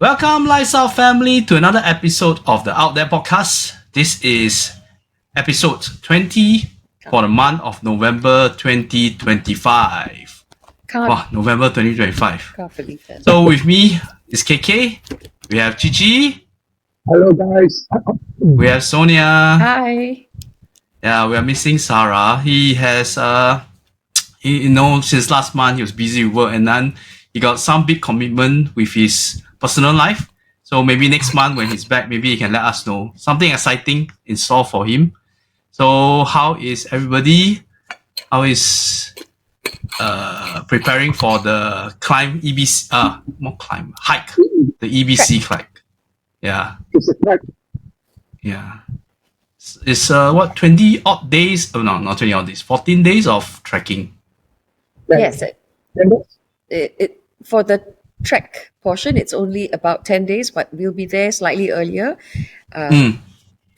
Welcome, Lifestyle family, to another episode of the Out There podcast. This is episode 20 for the month of November 2025. November 2025. Can't believe it. So with me is KK. We have Cici. Hello, guys. We have Sonia. Hi. Yeah, we are missing Sarah. He has, since last month he was busy with work, and then he got some big commitment with his personal life. So maybe next month when he's back, maybe he can let us know something exciting in store for him. So how is everybody? How is preparing for the hike, the EBC hike? Yeah. It's a track. Yeah. It's 20 odd days? Oh no, not 20 odd days. 14 days of trekking. Yes. It for the trek portion, it's only about 10 days, but we'll be there slightly earlier to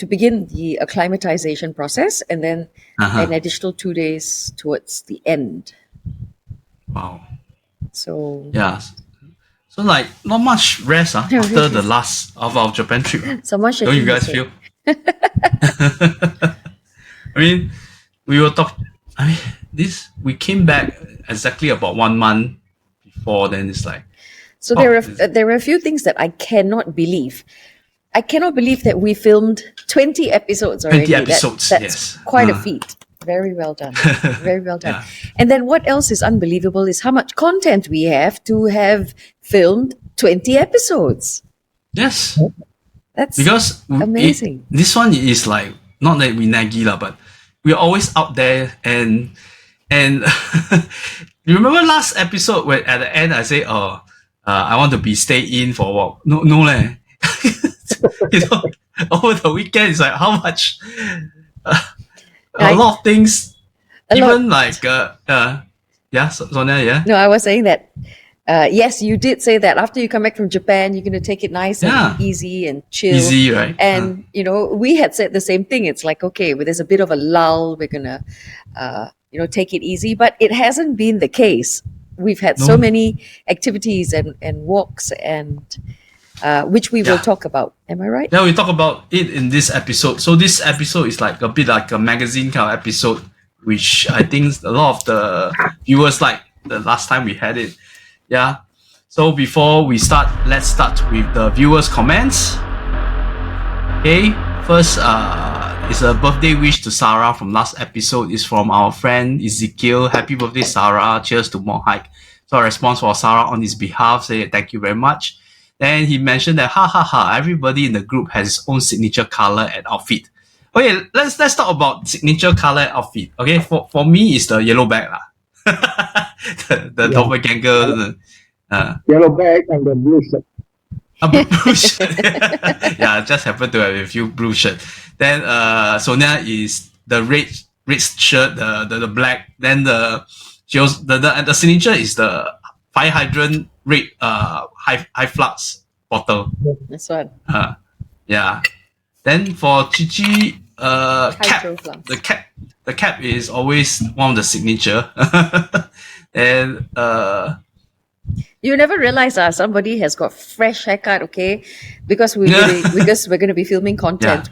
begin the acclimatization process, and then an additional 2 days towards the end. Wow. So yeah. So like not much rest after the last of our Japan trip. Someone Don't you guys feel? I mean, we came back exactly about 1 month before. Then it's like, so there are a few things that I cannot believe. I cannot believe that we filmed 20 episodes already. 20 episodes, that's yes. Quite a feat. Very well done. Very well done. Yeah. And then what else is unbelievable is how much content we have to have filmed 20 episodes. Yes. That's because amazing. This one is like, not that we naggy but we're always out there, and you remember last episode where at the end I say, I want to stay in for a walk. No leh. Over the weekend it's like how much a lot of things, even like Sonia, yeah. No, I was saying that yes, you did say that after you come back from Japan, you're going to take it nice and easy and chill. Easy, right? And, we had said the same thing. It's like, okay, well, there's a bit of a lull. We're going to, take it easy. But it hasn't been the case. We've had so many activities and walks, and which we will talk about. Am I right? Yeah, we talk about it in this episode. So this episode is like a bit like a magazine kind of episode, which I think a lot of the viewers like the last time we had it. Yeah. So before we start, let's start with the viewers' comments. Okay. First, is a birthday wish to Sarah from last episode. Is from our friend Ezekiel. Happy birthday, Sarah. Cheers to more hike. So a response for Sarah on his behalf, say thank you very much. Then he mentioned that everybody in the group has his own signature color and outfit. Okay, let's talk about signature color and outfit. Okay, for me it's the yellow bag lah. the doppelganger, Yellow bag and the blue shirt. Blue shirt. Yeah, I just happened to have a few blue shirt. Then Sonia is the red shirt, the black. Then the signature is the fire hydrant red high flux bottle. This one. Yeah. Then for Cici, cap. Hydro The cap is always one of the signature. And you never realize somebody has got fresh haircut, okay? Because we're going to be filming content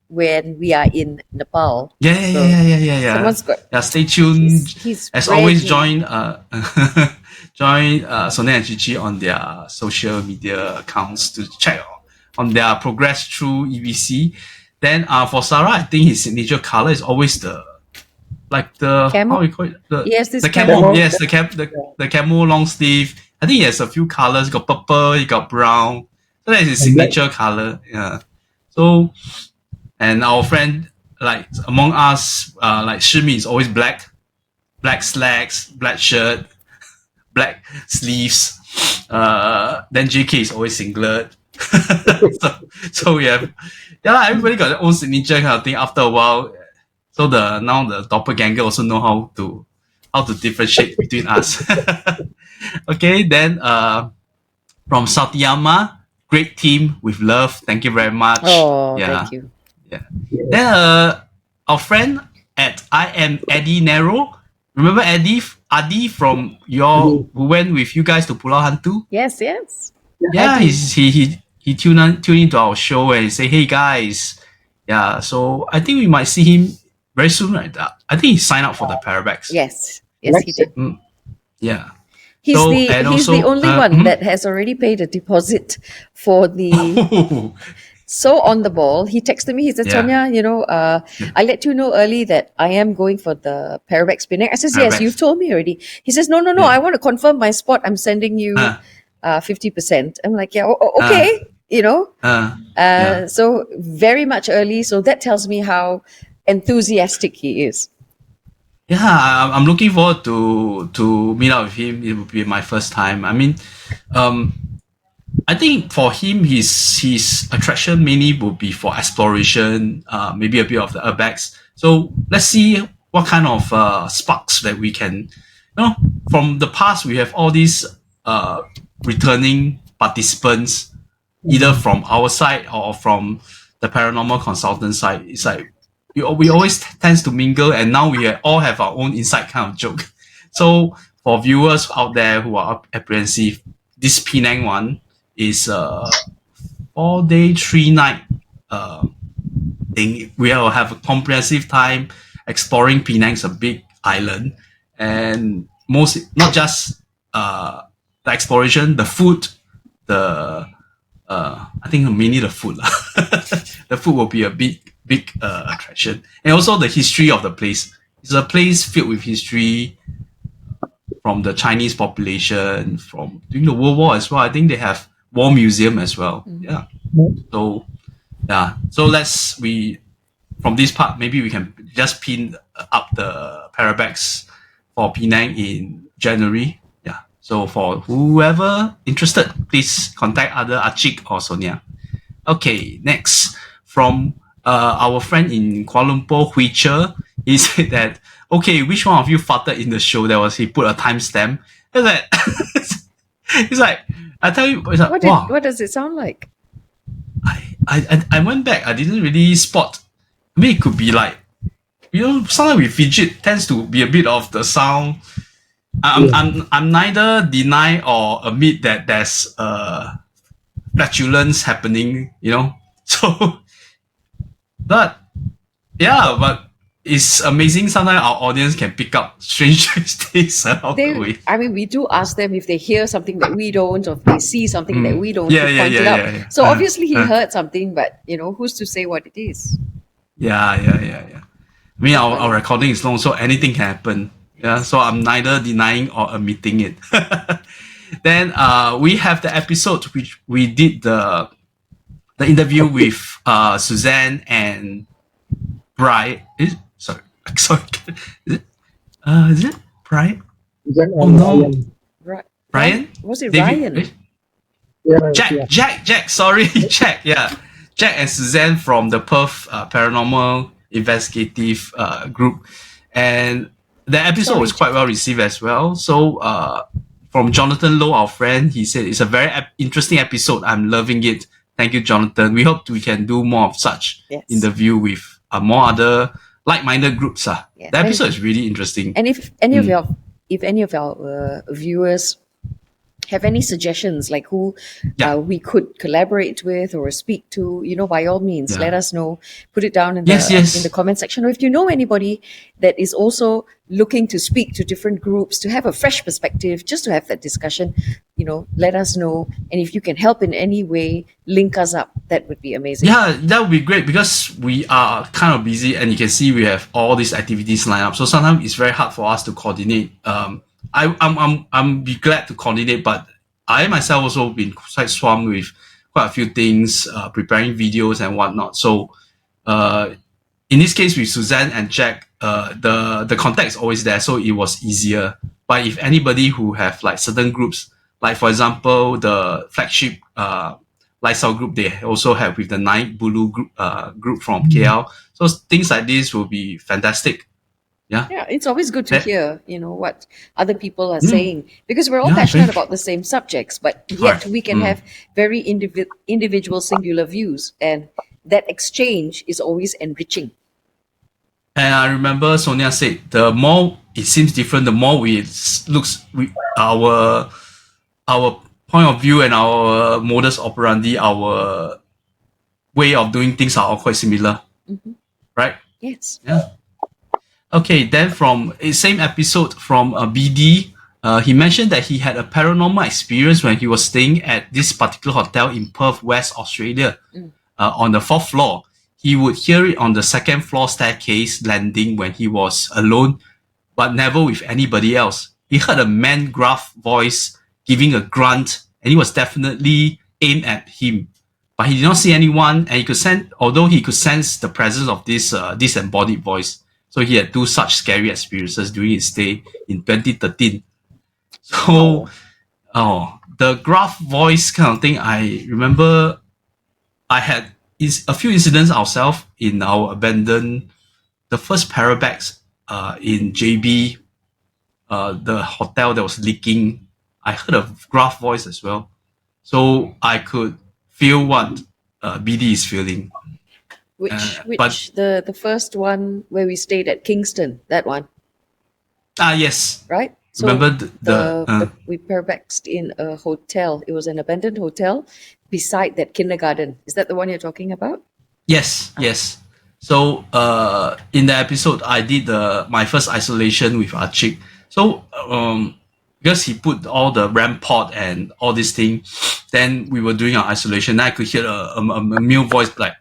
when we are in Nepal. Yeah. Someone's got. Stay tuned. He's As always, join Sonia and Cici on their social media accounts to check on their progress through EBC. Then for Sarah, I think his signature color is always the Camel? how we call it? The camel. Yes, the camel long sleeve. I think he has a few colors. He got purple, he got brown. So that is his signature color. Yeah. So, and our friend, like among us, like Shimi is always black slacks, black shirt, black sleeves. Then JK is always singlet. so we have, everybody got their own signature kind of thing. After a while, so now the doppelganger also know how to differentiate between us. Okay, then from Satiyama, great team with love. Thank you very much. Oh, thank you. Yeah. Then our friend at I am Eddie Nero. Remember Adi from who went with you guys to Pulau Hantu? Yes. Yeah, he tune into our show and he say, "Hey guys." Yeah, so I think we might see him very soon, right? I think he signed up for the Parabex. Yes, he Next, did. Yeah. He's So the and he's the also only one that has already paid a deposit for the. So on the ball, he texted me. He said, yeah, "Sonia, I let you know early that I am going for the Parabex Penang." I says, "Yes, you've Parabex. told me already." He says, "No, Yeah. I want to confirm my spot. I'm sending you Uh, 50%." I'm like, "Yeah, uh, okay." yeah. So very much early. So that tells me how enthusiastic he is. Yeah, I'm looking forward to meet up with him. It will be my first time. I mean, um, I think for him, his attraction mainly would be for exploration, maybe a bit of the urbex. So let's see what kind of sparks that we can, from the past we have all these uh, returning participants, either from our side or from the paranormal consultant side. It's like we always tends to mingle, and now we all have our own inside kind of joke. So for viewers out there who are apprehensive, this Penang one is a 4 day 3 night thing. We will have a comprehensive time exploring Penang's a big island, and most not just the exploration, the food, the I think mainly the food. The food will be a big attraction, and also the history of the place. It's a place filled with history from the Chinese population from during the World War as well. I think they have war museum as well. Yeah. So yeah. So let's we from this part maybe we can just pin up the Parabex for Penang in January. Yeah. So for whoever interested, please contact either Achik or Sonia. Okay, next from our friend in Kuala Lumpur, Huicher, he said that okay, which one of you farted in the show? That was he put a timestamp. It's like it's like I tell you, it's like wow. What does it sound like? I went back. I didn't really spot. I mean, it could be like sometimes we fidget tends to be a bit of the sound. I'm neither deny or admit that there's flatulence happening. So but yeah, but it's amazing. Sometimes our audience can pick up strange things along the way. I mean, we do ask them if they hear something that we don't, or if they see something that we don't, Yeah, to yeah, point yeah, it out. yeah. So obviously he heard something, but who's to say what it is? Yeah. I mean, our recording is long, so anything can happen. Yeah, so I'm neither denying or admitting it. Then we have the episode which we did the interview with Suzanne and Brian. Sorry. Is it Brian? Oh no, Brian? Was it Ryan? Jack. Sorry, Jack. Yeah, Jack and Suzanne from the Perth Paranormal Investigative group, and the episode was quite well received as well. So, from Jonathan Lowe, our friend, he said it's a very interesting episode. I'm loving it. Thank you, Jonathan. We hope we can do more of such interview with more other like-minded groups. The episode is really interesting. And if any of our viewers have any suggestions, like who we could collaborate with or speak to, by all means, let us know. Put it down in the comment section. Or if you know anybody that is also looking to speak to different groups, to have a fresh perspective, just to have that discussion, let us know. And if you can help in any way, link us up. That would be amazing. Yeah, that would be great because we are kind of busy, and you can see we have all these activities lined up. So sometimes it's very hard for us to coordinate. I'm be glad to coordinate, but I myself also been quite swamped with quite a few things, preparing videos and whatnot. So, in this case with Suzanne and Jack, the contact is always there, so it was easier. But if anybody who have like certain groups, like for example the flagship lifestyle group they also have with the Night Bulu group from KL, so things like this will be fantastic. Yeah, it's always good to hear, what other people are saying, because we're all passionate about the same subjects, but yet we can have very individual singular views, and that exchange is always enriching. And I remember Sonia said, the more it seems different, the more our point of view and our modus operandi, our way of doing things are all quite similar, right? Yes. Yeah. Okay, then from a same episode from BD, he mentioned that he had a paranormal experience when he was staying at this particular hotel in Perth, West Australia, on the 4th floor. He would hear it on the 2nd floor staircase landing when he was alone, but never with anybody else. He heard a man gruff voice giving a grunt, and it was definitely aimed at him. But he did not see anyone, and he could sense, although he could sense the presence of this disembodied voice. So he had 2 such scary experiences during his stay in 2013. So, the gruff voice kind of thing, I remember I had a few incidents ourselves in our abandoned, the first Parabex in JB, the hotel that was leaking. I heard a gruff voice as well. So I could feel what BD is feeling. The first one where we stayed at Kingston, that one. Yes. Right? So remember we parabexed in a hotel. It was an abandoned hotel beside that kindergarten. Is that the one you're talking about? Yes, yes. So in the episode, I did my first isolation with Archik. So because he put all the RAM pod and all this thing, then we were doing our isolation. Then I could hear a male voice like.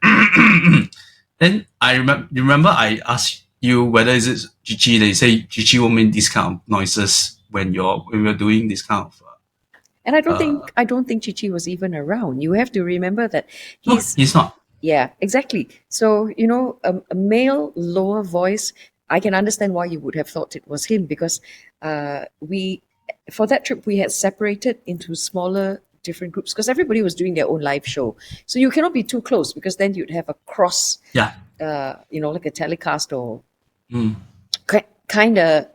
Then I remember I asked you whether is it Cici. They say Cici will make these kind of noises when you're doing this kind of. And I don't think Cici was even around. You have to remember that he's not. Yeah, exactly. So a male lower voice. I can understand why you would have thought it was him, because for that trip we had separated into smaller different groups because everybody was doing their own live show. So you cannot be too close because then you'd have a cross. Yeah. Like a telecast or kind of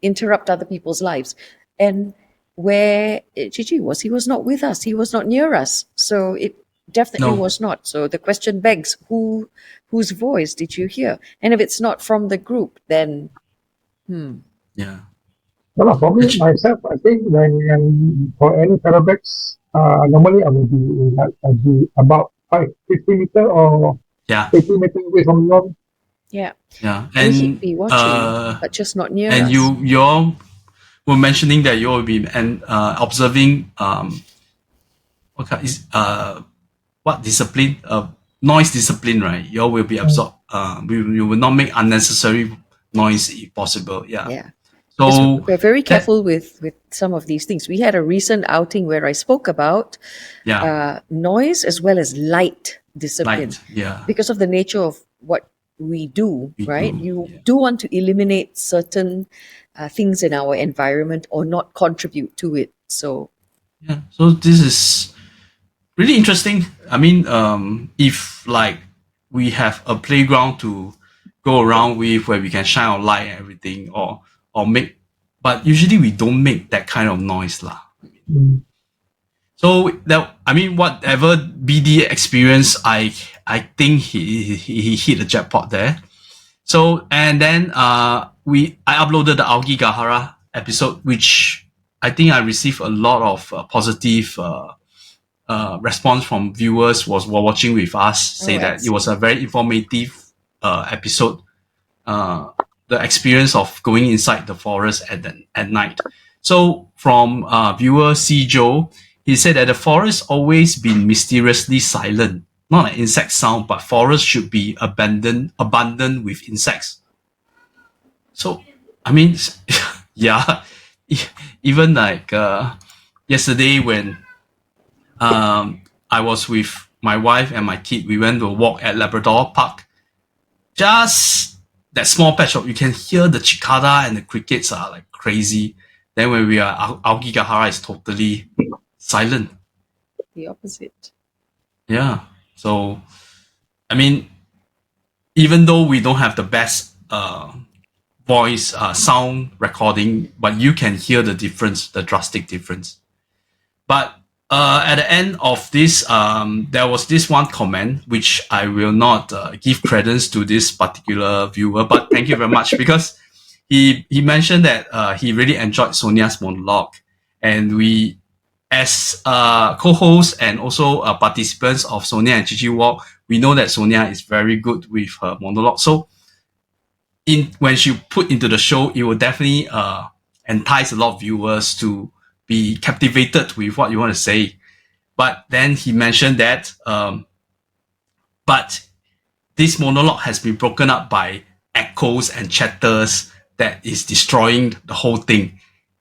interrupt other people's lives. And where Cici was, he was not with us. He was not near us. So it definitely was not. So the question begs, whose voice did you hear? And if it's not from the group, then Yeah. Well, for me, myself, I think when for any parabex, normally I will be about 50 meter or 80 meter away from them. Yeah. Yeah. And he'd be watching, but just not near us. And you all were mentioning that you will be observing what discipline? Noise discipline, right? You all will be absorbed. You will not make unnecessary noise if possible. Yeah. Yeah. So we're very careful with some of these things. We had a recent outing where I spoke about noise as well as light discipline. Because of the nature of what we do, right? You do want to eliminate certain things in our environment or not contribute to it. So so this is really interesting. I mean, if like we have a playground to go around with where we can shine our light and everything, or make, but usually we don't make that kind of noise lah. So that, I mean, whatever BD experience, I think he hit the jackpot there. So, and then I uploaded the Aogi Gahara episode, which I think I received a lot of positive response from viewers while watching with us, say that it was a very informative episode. The experience of going inside the forest at night. So from viewer C. Joe, he said that the forest always been mysteriously silent. Not an insect sound, but forest should be abundant with insects. So, I mean, yeah, even like yesterday when I was with my wife and my kid, we went to a walk at Labrador Park. Just that small patch of, you can hear the cicada and the crickets are like crazy. Then when we are Aogi Gahara is totally silent. The opposite. Yeah. So, I mean, even though we don't have the best voice sound recording, but you can hear the difference, the drastic difference. But at the end of this, there was this one comment which I will not give credence to this particular viewer, but thank you very much, because he mentioned that he really enjoyed Sonia's monologue, and as co-hosts and also participants of Sonia and Cici Walk, we know that Sonia is very good with her monologue. So when she put into the show, it will definitely entice a lot of viewers to be captivated with what you want to say. But then he mentioned that but this monologue has been broken up by echoes and chatters that is destroying the whole thing.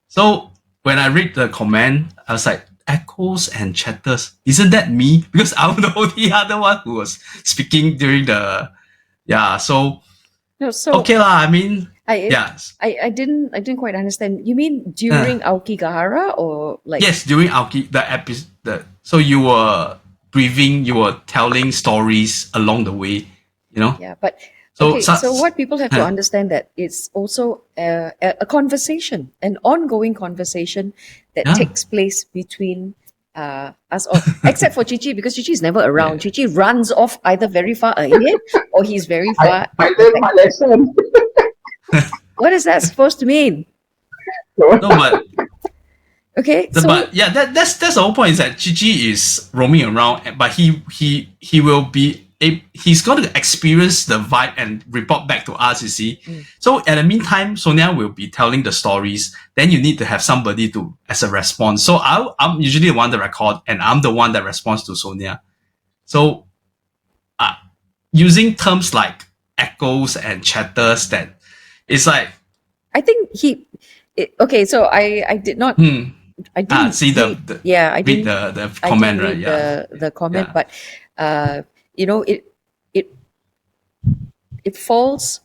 So when I read the comment, I was like, echoes and chatters, isn't that me? Because I'm the only other one who was speaking during the so No, so okay lah. I mean, I didn't quite understand. You mean during Aokigahara or like? Yes, during the episode. So you were breathing, you were telling stories along the way, you know. Yeah, but so what people have to understand that it's also a conversation, an ongoing conversation that takes place between us all, except for Cici, because Cici is never around. Cici runs off either very far ahead or he's very far. I learned my lesson. What is that supposed to mean? No, but okay. That's the whole point, is that Cici is roaming around, but he will be. He's going to experience the vibe and report back to us, you see. So at the meantime, Sonia will be telling the stories. Then you need to have somebody as a response. So I'm usually the one that record, and I'm the one that responds to Sonia. So using terms like echoes and chatters, that it's like, I think so I did not. I didn't see the comment, right? The comment, but it falls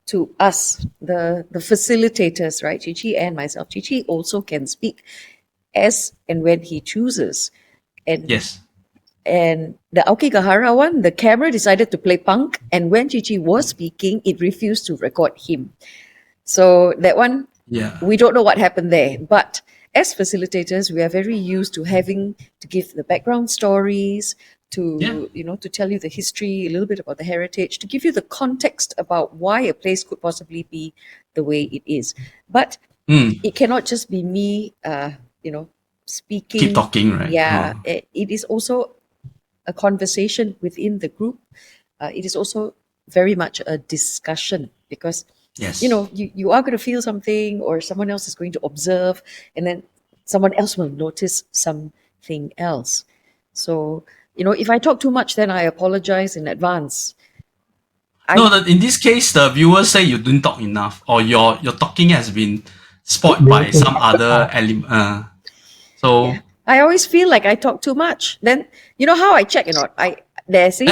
to us, the facilitators, right? Cici and myself. Cici also can speak as and when he chooses, and yes. And the Aokigahara one, the camera decided to play punk, and when Cici was speaking, it refused to record him. So that one, we don't know what happened there. But as facilitators, we are very used to having to give the background stories, to to tell you the history, a little bit about the heritage, to give you the context about why a place could possibly be the way it is. But it cannot just be me, speaking. Keep talking, right? Yeah, it is also a conversation within the group. It is also very much a discussion, because you are going to feel something, or someone else is going to observe, and then someone else will notice something else. So if I talk too much, then I apologize in advance. In this case, the viewers say you didn't talk enough, or your talking has been spoiled by some other element. I always feel like I talk too much. Then you know how I check or not? See.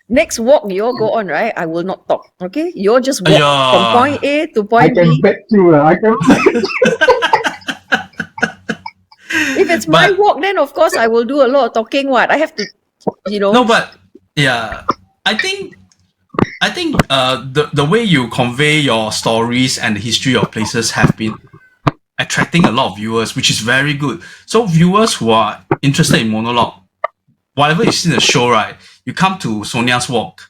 Next walk you all go on, right? I will not talk. Okay, you all just walk from point A to point B. I can bet you. If it's my walk, then of course I will do a lot of talking. What I have to, No, but I think the way you convey your stories and the history of places have been attracting a lot of viewers, which is very good. So viewers who are interested in monologue, whatever you see in the show, right, you come to Sonia's walk,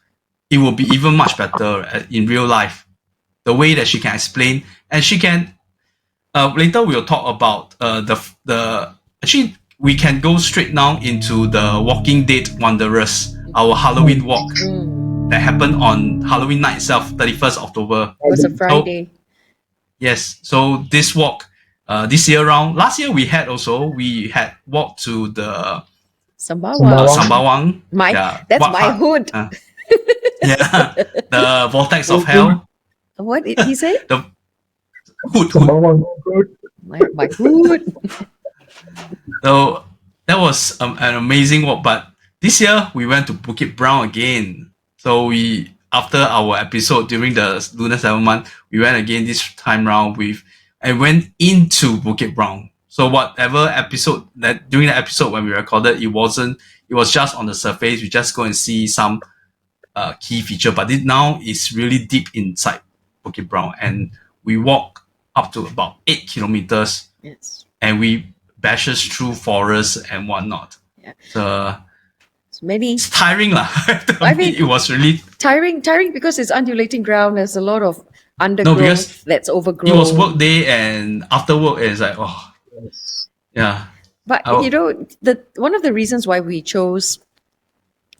it will be even much better in real life. The way that she can explain, and she can. Later we'll talk about actually we can go straight now into the Walking Dead Wanderers, our Halloween walk that happened on Halloween night itself, 31st October. It was a Friday. So this walk, this year round, last year we had walked to the Sembawang. That's my hood. The vortex of hell. What did he say? The hood. My hood. So that was an amazing walk. But this year we went to Bukit Brown again. So after our episode during the Lunar 7 month, we went again this time round and went into Bukit Brown. So whatever episode during the episode when we recorded, it was just on the surface. We just go and see some key feature, but now it's really deep inside Bukit Brown, and we walk up to about 8 kilometers. Yes. And we bashes through forests and whatnot. Yeah. It's tiring lah. It was really tiring because it's undulating ground. There's a lot of undergrowth, because that's overgrown. it was work day, and after work it's like, oh, Yes. yeah. But one of the reasons why we chose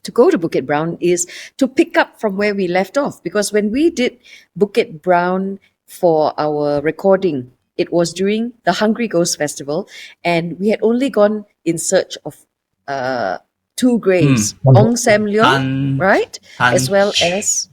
to go to Bukit Brown is to pick up from where we left off. Because when we did Bukit Brown for our recording, it was during the Hungry Ghost Festival, and we had only gone in search of two graves, Ong Sam Leong, right, as well as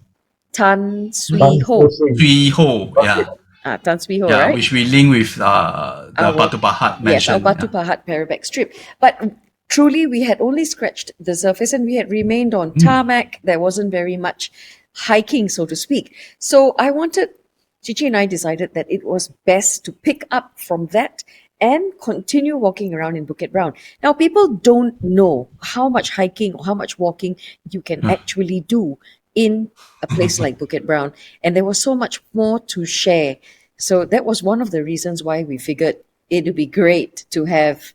Tan Swee Ho. Swee Ho, yeah. Tan Swee Ho, Yeah, right? which we link with the Batu Pahat mentioned. Yes, our Batu Pahat Parabex trip. But truly, we had only scratched the surface and we had remained on tarmac. There wasn't very much hiking, so to speak. So Cici and I decided that it was best to pick up from that and continue walking around in Bukit Brown. Now, people don't know how much hiking or how much walking you can actually do in a place like Bukit Brown. And there was so much more to share. So that was one of the reasons why we figured it would be great to have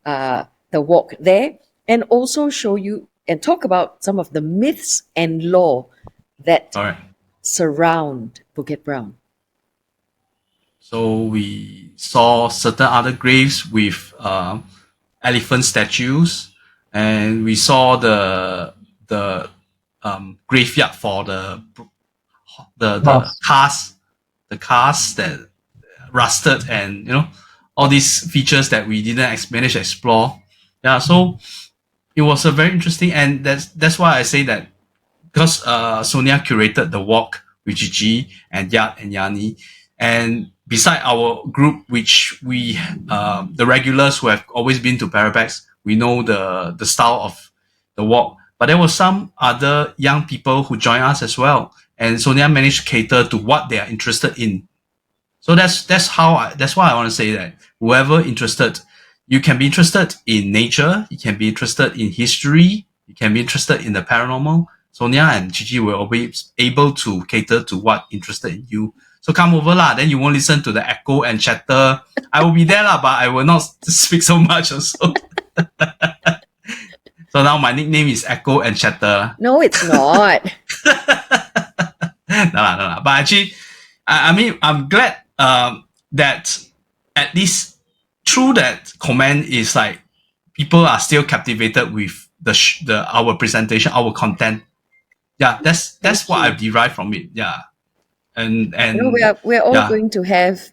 the walk there and also show you and talk about some of the myths and lore that surround Bukit Brown. So we saw certain other graves with elephant statues, and we saw the graveyard for the cars that rusted, and all these features that we didn't manage to explore. Yeah, so it was a very interesting, and that's why I say that, because Sonia curated the walk with Gigi and Yat and Yani, and beside our group, which we the regulars who have always been to Parabex, we know the style of the walk. But there were some other young people who joined us as well, and Sonia managed to cater to what they are interested in. So that's why I want to say that whoever interested, you can be interested in nature, you can be interested in history, you can be interested in the paranormal. Sonia and Gigi will always able to cater to what interested in you. So come over lah, then you won't listen to the echo and chatter. I will be there lah, but I will not speak so much also. So now my nickname is Echo and Chatter. No, it's not. No. But actually, I mean, I'm glad that at least through that comment is like people are still captivated with our presentation, our content. Yeah, that's what I derived from it. Yeah, and we're all going to have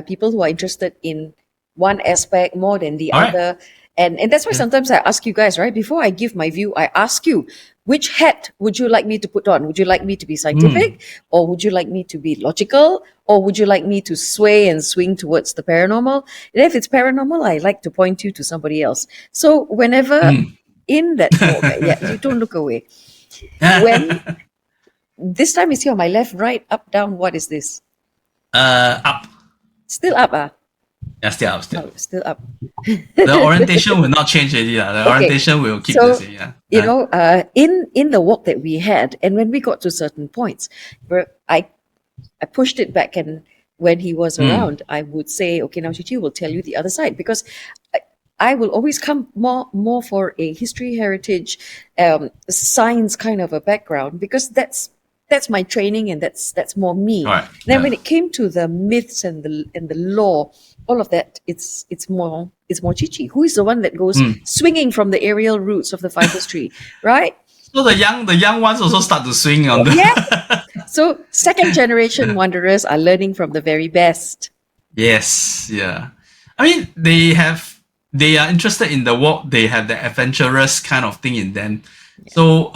people who are interested in one aspect more than the other. And that's why sometimes I ask you guys, right? Before I give my view, I ask you, which hat would you like me to put on? Would you like me to be scientific? Or would you like me to be logical? Or would you like me to sway and swing towards the paranormal? And if it's paranormal, I like to point you to somebody else. So whenever in that moment, you don't look away. When this time is here on my left, right, up, down, what is this? Up. Still up, Yeah, still up. Still up. The orientation will not change already. The orientation will keep the same. Yeah. You know, in the walk that we had, and when we got to certain points, where I pushed it back, and when he was around, I would say, okay, now Cici will tell you the other side, because I will always come more for a history, heritage, science kind of a background, because that's my training, and that's more me. Right. Then when it came to the myths and the lore, all of that, it's more Cici, who is the one that goes swinging from the aerial roots of the ficus tree, right? So the young ones also start to swing on the. Yeah. So second generation wanderers are learning from the very best. Yes. Yeah. I mean, they are interested in the walk. They have the adventurous kind of thing in them. Yeah. So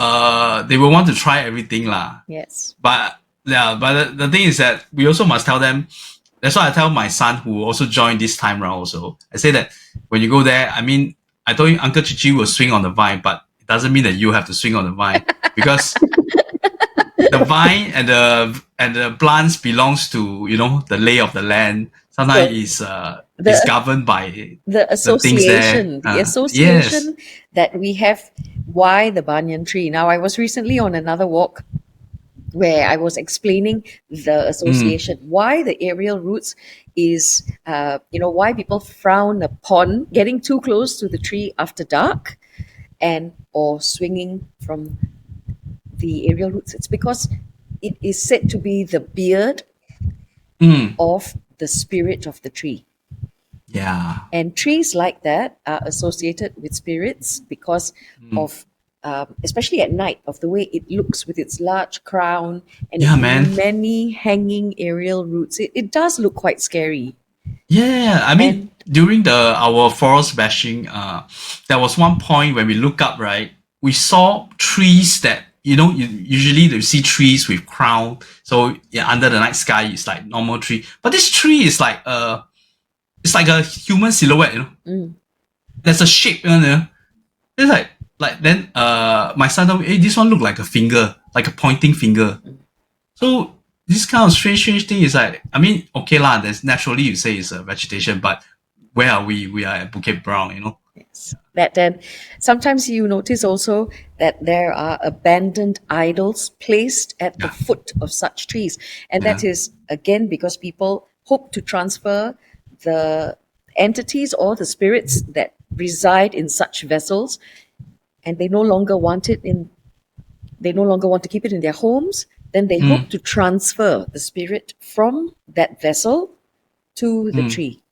they will want to try everything lah. Yes. But the thing is that we also must tell them. That's why I tell my son, who also joined this time round also, I say that when you go there, I mean, I told you Uncle Cici will swing on the vine, but it doesn't mean that you have to swing on the vine, because the vine and the plants belongs to, the lay of the land. Sometimes it's governed by the association, yes. that we have. Why the banyan tree? Now, I was recently on another walk where I was explaining the association, why the aerial roots is, why people frown upon getting too close to the tree after dark or swinging from the aerial roots. It's because it is said to be the beard of the spirit of the tree. Yeah. And trees like that are associated with spirits because of, especially at night, of the way it looks with its large crown and Yeah, its man. many hanging aerial roots. It does look quite scary. Yeah, I mean, during our forest bashing, there was one point when we look up, right? We saw trees that usually you see trees with crown. So yeah, under the night sky, it's like normal tree, but this tree is like it's like a human silhouette. There's a shape, It's like then my son told me, hey, this one look like a finger, like a pointing finger. So this kind of strange thing is like, I mean, okay lah, there's naturally you say it's a vegetation, but where are we? We are at Bukit Brown, Yes. That then sometimes you notice also that there are abandoned idols placed at the foot of such trees. And that is again because people hope to transfer the entities or the spirits that reside in such vessels, and they no longer want to keep it in their homes. Then they hope to transfer the spirit from that vessel to the tree.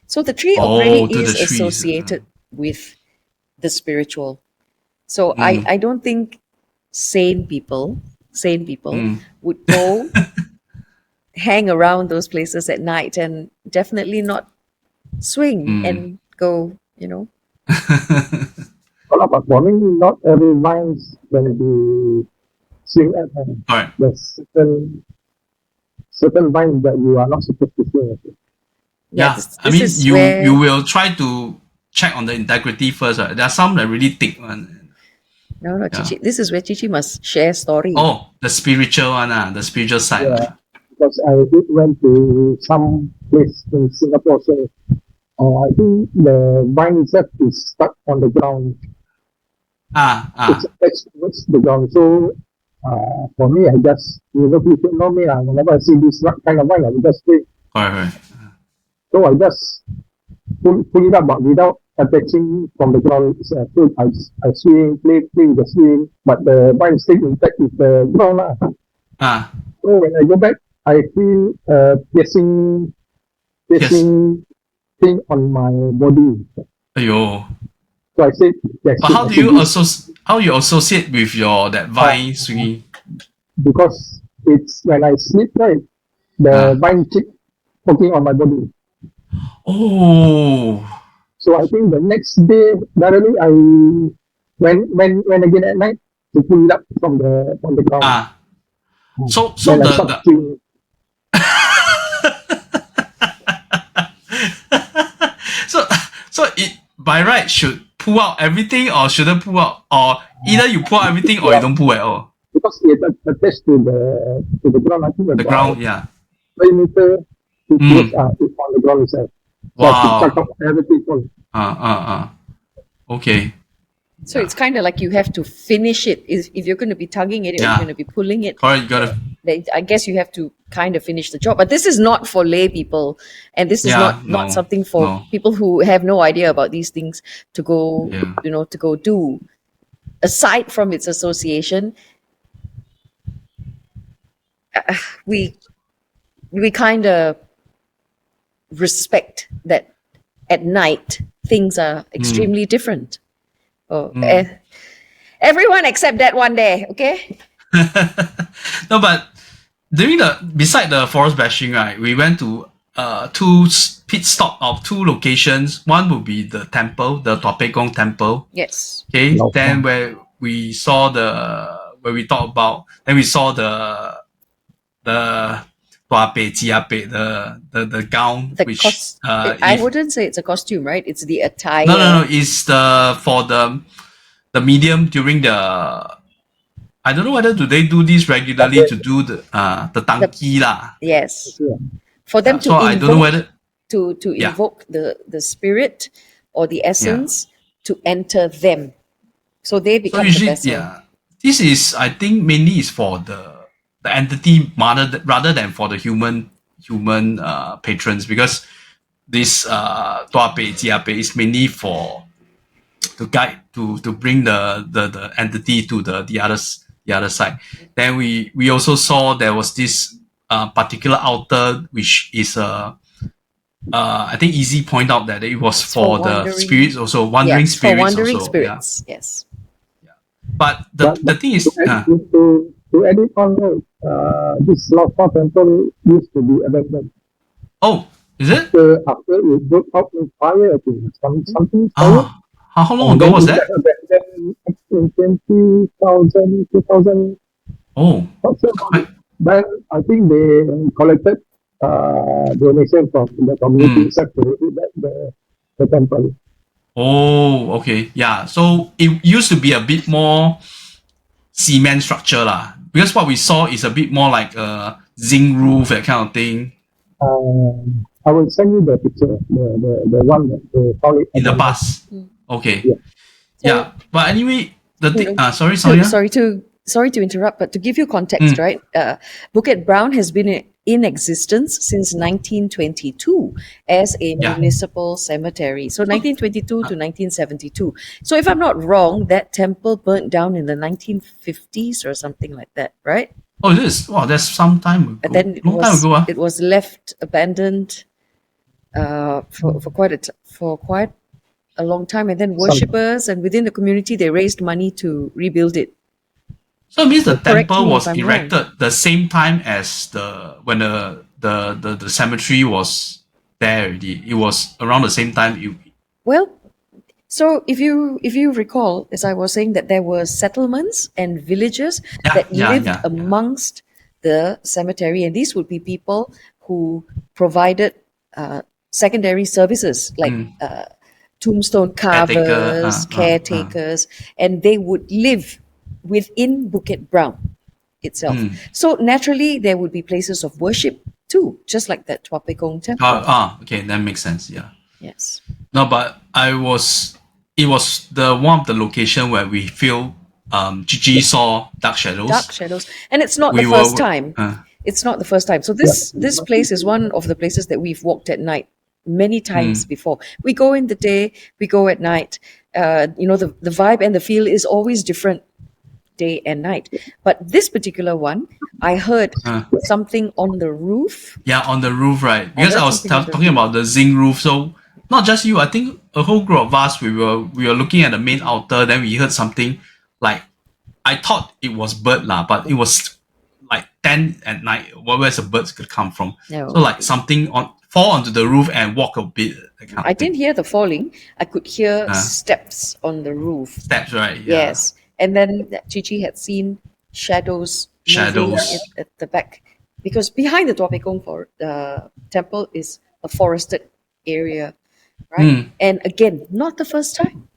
So the tree already is associated with the spiritual. So I don't think sane people would go hang around those places at night, and definitely not swing and go, Well, but for me, not every vines when we swing at them. Alright. There's certain vines that you are not supposed to swing at. Yeah, I mean, you will try to check on the integrity first. Right? There are some that really thick one. No, Cici. This is where Cici must share story. Oh, the spiritual one, the spiritual side. Yeah, because I did went to some place in Singapore, so I think the vine itself is stuck on the ground. It's attached towards the ground. So for me, I just, people know me, whenever I see this kind of vine, I will just say. Right. So I just pull it up, but without attaching from the ground. So I swing, play with the swing, but the vine still intact with the ground. So when I go back, I feel piercing thing on my body. Ayo. So I said, but how you associate with your that vine swinging? Because it's when I sleep, right, the vine chip poking on my body. Oh. So I think the next day, directly I when again at night to pull it up from the ground. So the so it by right should pull out everything or shouldn't pull out, or either you pull out everything or you don't pull at all. Because it's attached to the ground. I think the ground, yeah. 3 meters it's on the ground itself. So I have to check out everything. Okay. So it's kind of like you have to finish it. If you're going to be tugging it, or you're going to be pulling it. Correct, you gotta. I guess you have to kind of finish the job. But this is not for lay people, and this is not something for people who have no idea about these things to go, to go do. Aside from its association, we kind of respect that at night things are extremely different. Everyone except that one day, okay? No, but beside the forest bashing, right, we went to two pit stop of two locations. One would be the temple, the Tua Peh Gong temple. Yes. Okay. Then where we saw we saw the Tua Peh Jia Peh, the gown, I wouldn't say it's a costume, right? It's the attire. No. It's for the medium during the. I don't know whether do they do this regularly to do the Danchi lah. Yes. For them to invoke, I don't know whether to invoke the spirit or the essence to enter them. So they become the vessel. Yeah. This is, I think, mainly is for the entity rather than for the human patrons, because this Tua Peh Jia Peh is mainly for to guide to bring the entity to the the other side. Then we also saw there was this particular altar, which is I think Easy point out that it was for the spirits also, wandering spirits for wandering also. spirits, yes. But the thing is, to add it on, this Lhasa temple used to be abandoned. Oh, is it? After it broke out in fire, I think something fire. How long ago was that? In 2000. Oh, but I think they collected donation from the community to rebuild the temple. Oh, okay, yeah. So it used to be a bit more cement structure lah, because what we saw is a bit more like a zinc roof, that kind of thing. I will send you the picture, the one that they found it in the past. Okay. Yeah. But anyway, the thing. Sorry, Sonia. Sorry to interrupt, but to give you context, right? Bukit Brown has been in existence since 1922 as a municipal cemetery. So 1922 to 1972. So if I'm not wrong, that temple burnt down in the 1950s or something like that, right? Oh, it is. Wow, that's some time ago. But then it was left abandoned for quite a long time, and then worshippers and within the community they raised money to rebuild it. So it means the temple was erected the same time as when the cemetery was there already. It was around the same time. Well, so if you recall, as I was saying, that there were settlements and villages that lived amongst the cemetery, and these would be people who provided secondary services like tombstone carvers, caretakers, and they would live within Bukit Brown itself. So naturally, there would be places of worship too, just like that Tua Pek Kong temple. Okay, that makes sense. Yeah. Yes. No, but it was the one of the location where we feel Cici saw dark shadows. Dark shadows, and it's not the first time. It's not the first time. So this place is one of the places that we've walked at night many times before. We go in the day, we go at night. The vibe and the feel is always different day and night. But this particular one, I heard something on the roof. Yeah, on the roof, right? Because I was talking about the zinc roof. So not just you, I think a whole group of us, we were looking at the main altar. Then we heard something like, I thought it was bird lah, but it was like 10 at night. Where's the birds could come from? No. So like something fall onto the roof and walk a bit. I didn't hear the falling. I could hear steps on the roof. Steps, right? Yeah. Yes. And then Cici had seen shadows moving at the back. Because behind the Tua Pek Kong temple is a forested area, right? And again, not the first time.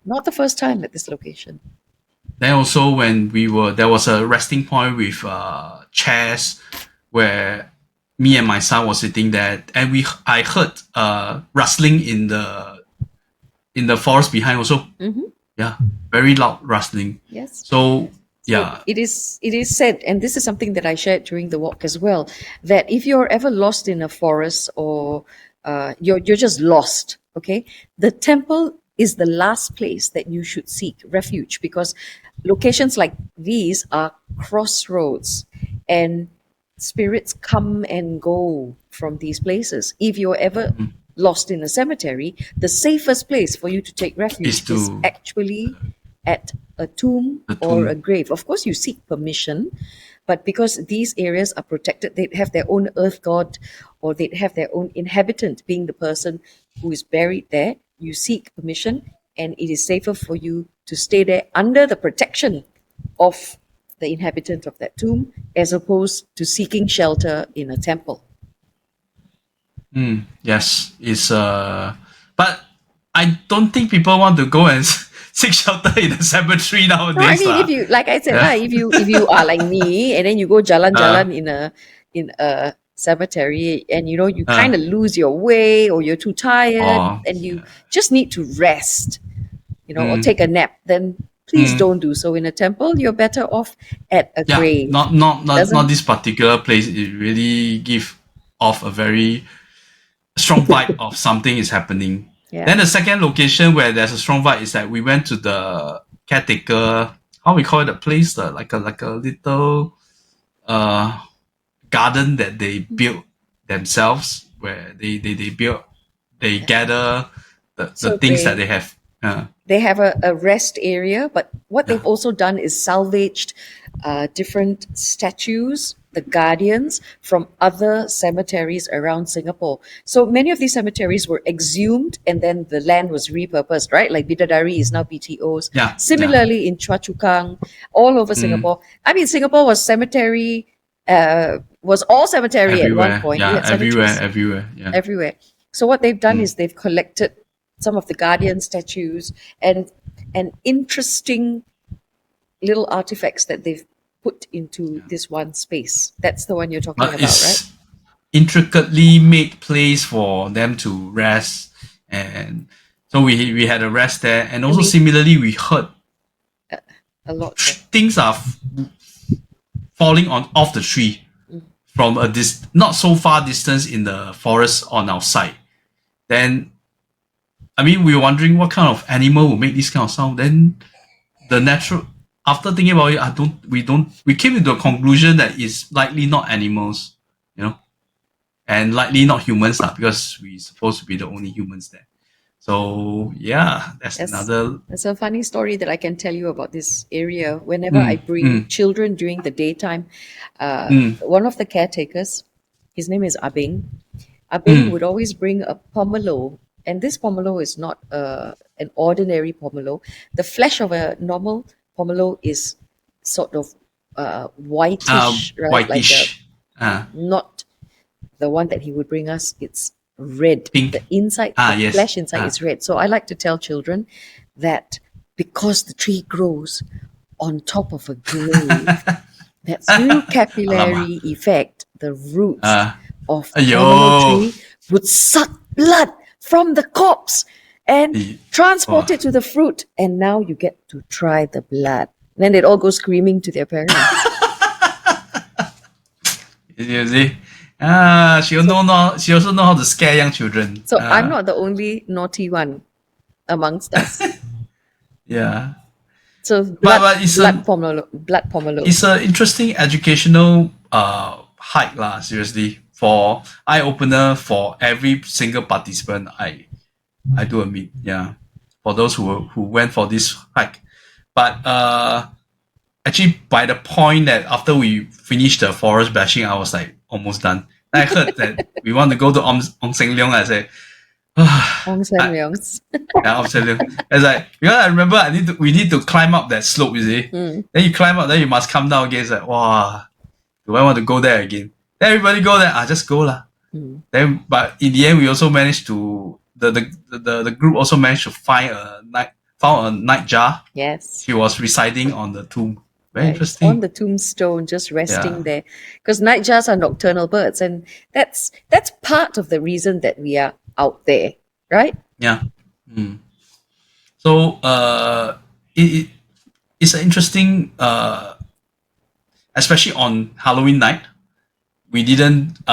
Not the first time at this location. Then also when there was a resting point with chairs where me and my son was sitting there, and I heard rustling in the forest behind also. Yeah, very loud rustling. Yes. So yeah, it is said, and this is something that I shared during the walk as well, that if you're ever lost in a forest or you're just lost, okay, the temple is the last place that you should seek refuge, because locations like these are crossroads and spirits come and go from these places. If you're ever lost in a cemetery, the safest place for you to take refuge is actually at a tomb or a grave. Of course, you seek permission, but because these areas are protected, they have their own earth god or they have their own inhabitant being the person who is buried there. You seek permission, and it is safer for you to stay there under the protection of the inhabitant of that tomb as opposed to seeking shelter in a temple. Yes, it's but I don't think people want to go and seek shelter in the cemetery nowadays. No, I mean, if you, like I said, if you are like me and then you go jalan in a cemetery and you kind of lose your way or you're too tired and you just need to rest, or take a nap, then please don't do so in a temple. You're better off at a grave. Not this particular place. It really gives off a very strong vibe of something is happening. Yeah. Then the second location where there's a strong vibe is that we went to the caretaker. how we call it, a place, like a little garden that they built themselves, where they gather the things that they have. They have a rest area, but what they've also done is salvaged different statues, the guardians, from other cemeteries around Singapore. So many of these cemeteries were exhumed and then the land was repurposed, right? Like Bidadari is now BTOs. Yeah. Similarly, in Chua Chu Kang, all over Singapore. I mean, Singapore was cemetery, was all cemetery Everywhere. at one point. Yeah, We had cemeteries everywhere. Yeah. everywhere. So what they've done is they've collected some of the guardian statues and interesting little artifacts that they've put into this one space. That's the one you're talking But about, it's right? intricately made place for them to rest, and so we had a rest there, and also similarly we heard a lot there. things are falling off the tree from a not so far distance in the forest on our side. Then, I mean, we were wondering what kind of animal will make this kind of sound. Then the natural, after thinking about it, we came to the conclusion that it's likely not animals, and likely not humans, because we're supposed to be the only humans there. So yeah, that's another. That's a funny story that I can tell you about this area. Whenever I bring children during the daytime, one of the caretakers, his name is Abing. Abing would always bring a pomelo, and this pomelo is not an ordinary pomelo. The flesh of a normal pomelo is sort of whitish, right? Whitish. Not the one that he would bring us. It's red. Pink. The inside, the flesh inside is red. So I like to tell children that because the tree grows on top of a grave, that through capillary effect, the roots of the pomelo tree would suck blood from the corpse and transport it to the fruit. And now you get to try the blood. Then they'd all go screaming to their parents. You see? She also know how to scare young children. So I'm not the only naughty one amongst us. Yeah. So blood pomelo. It's an interesting educational hike, seriously. For eye opener for every single participant, I do admit, yeah. For those who went for this hike. But actually, by the point that after we finished the forest bashing, I was like almost done. I heard that we want to go to Ong Seng Leong. I said, Ong Seng Leong. Yeah, Ong Seng Leong. It's like, because I remember we need to climb up that slope, you see. Then you climb up, then you must come down again. It's like, wow, do I want to go there again? Then everybody go there. Just go lah. Then, but in the end, we also managed to the group also managed to found a nightjar. Yes. She was residing on the tomb. Very interesting. On the tombstone, just resting there. Because nightjars are nocturnal birds, and that's part of the reason that we are out there, right? Yeah. So it's an interesting, especially on Halloween night. We didn't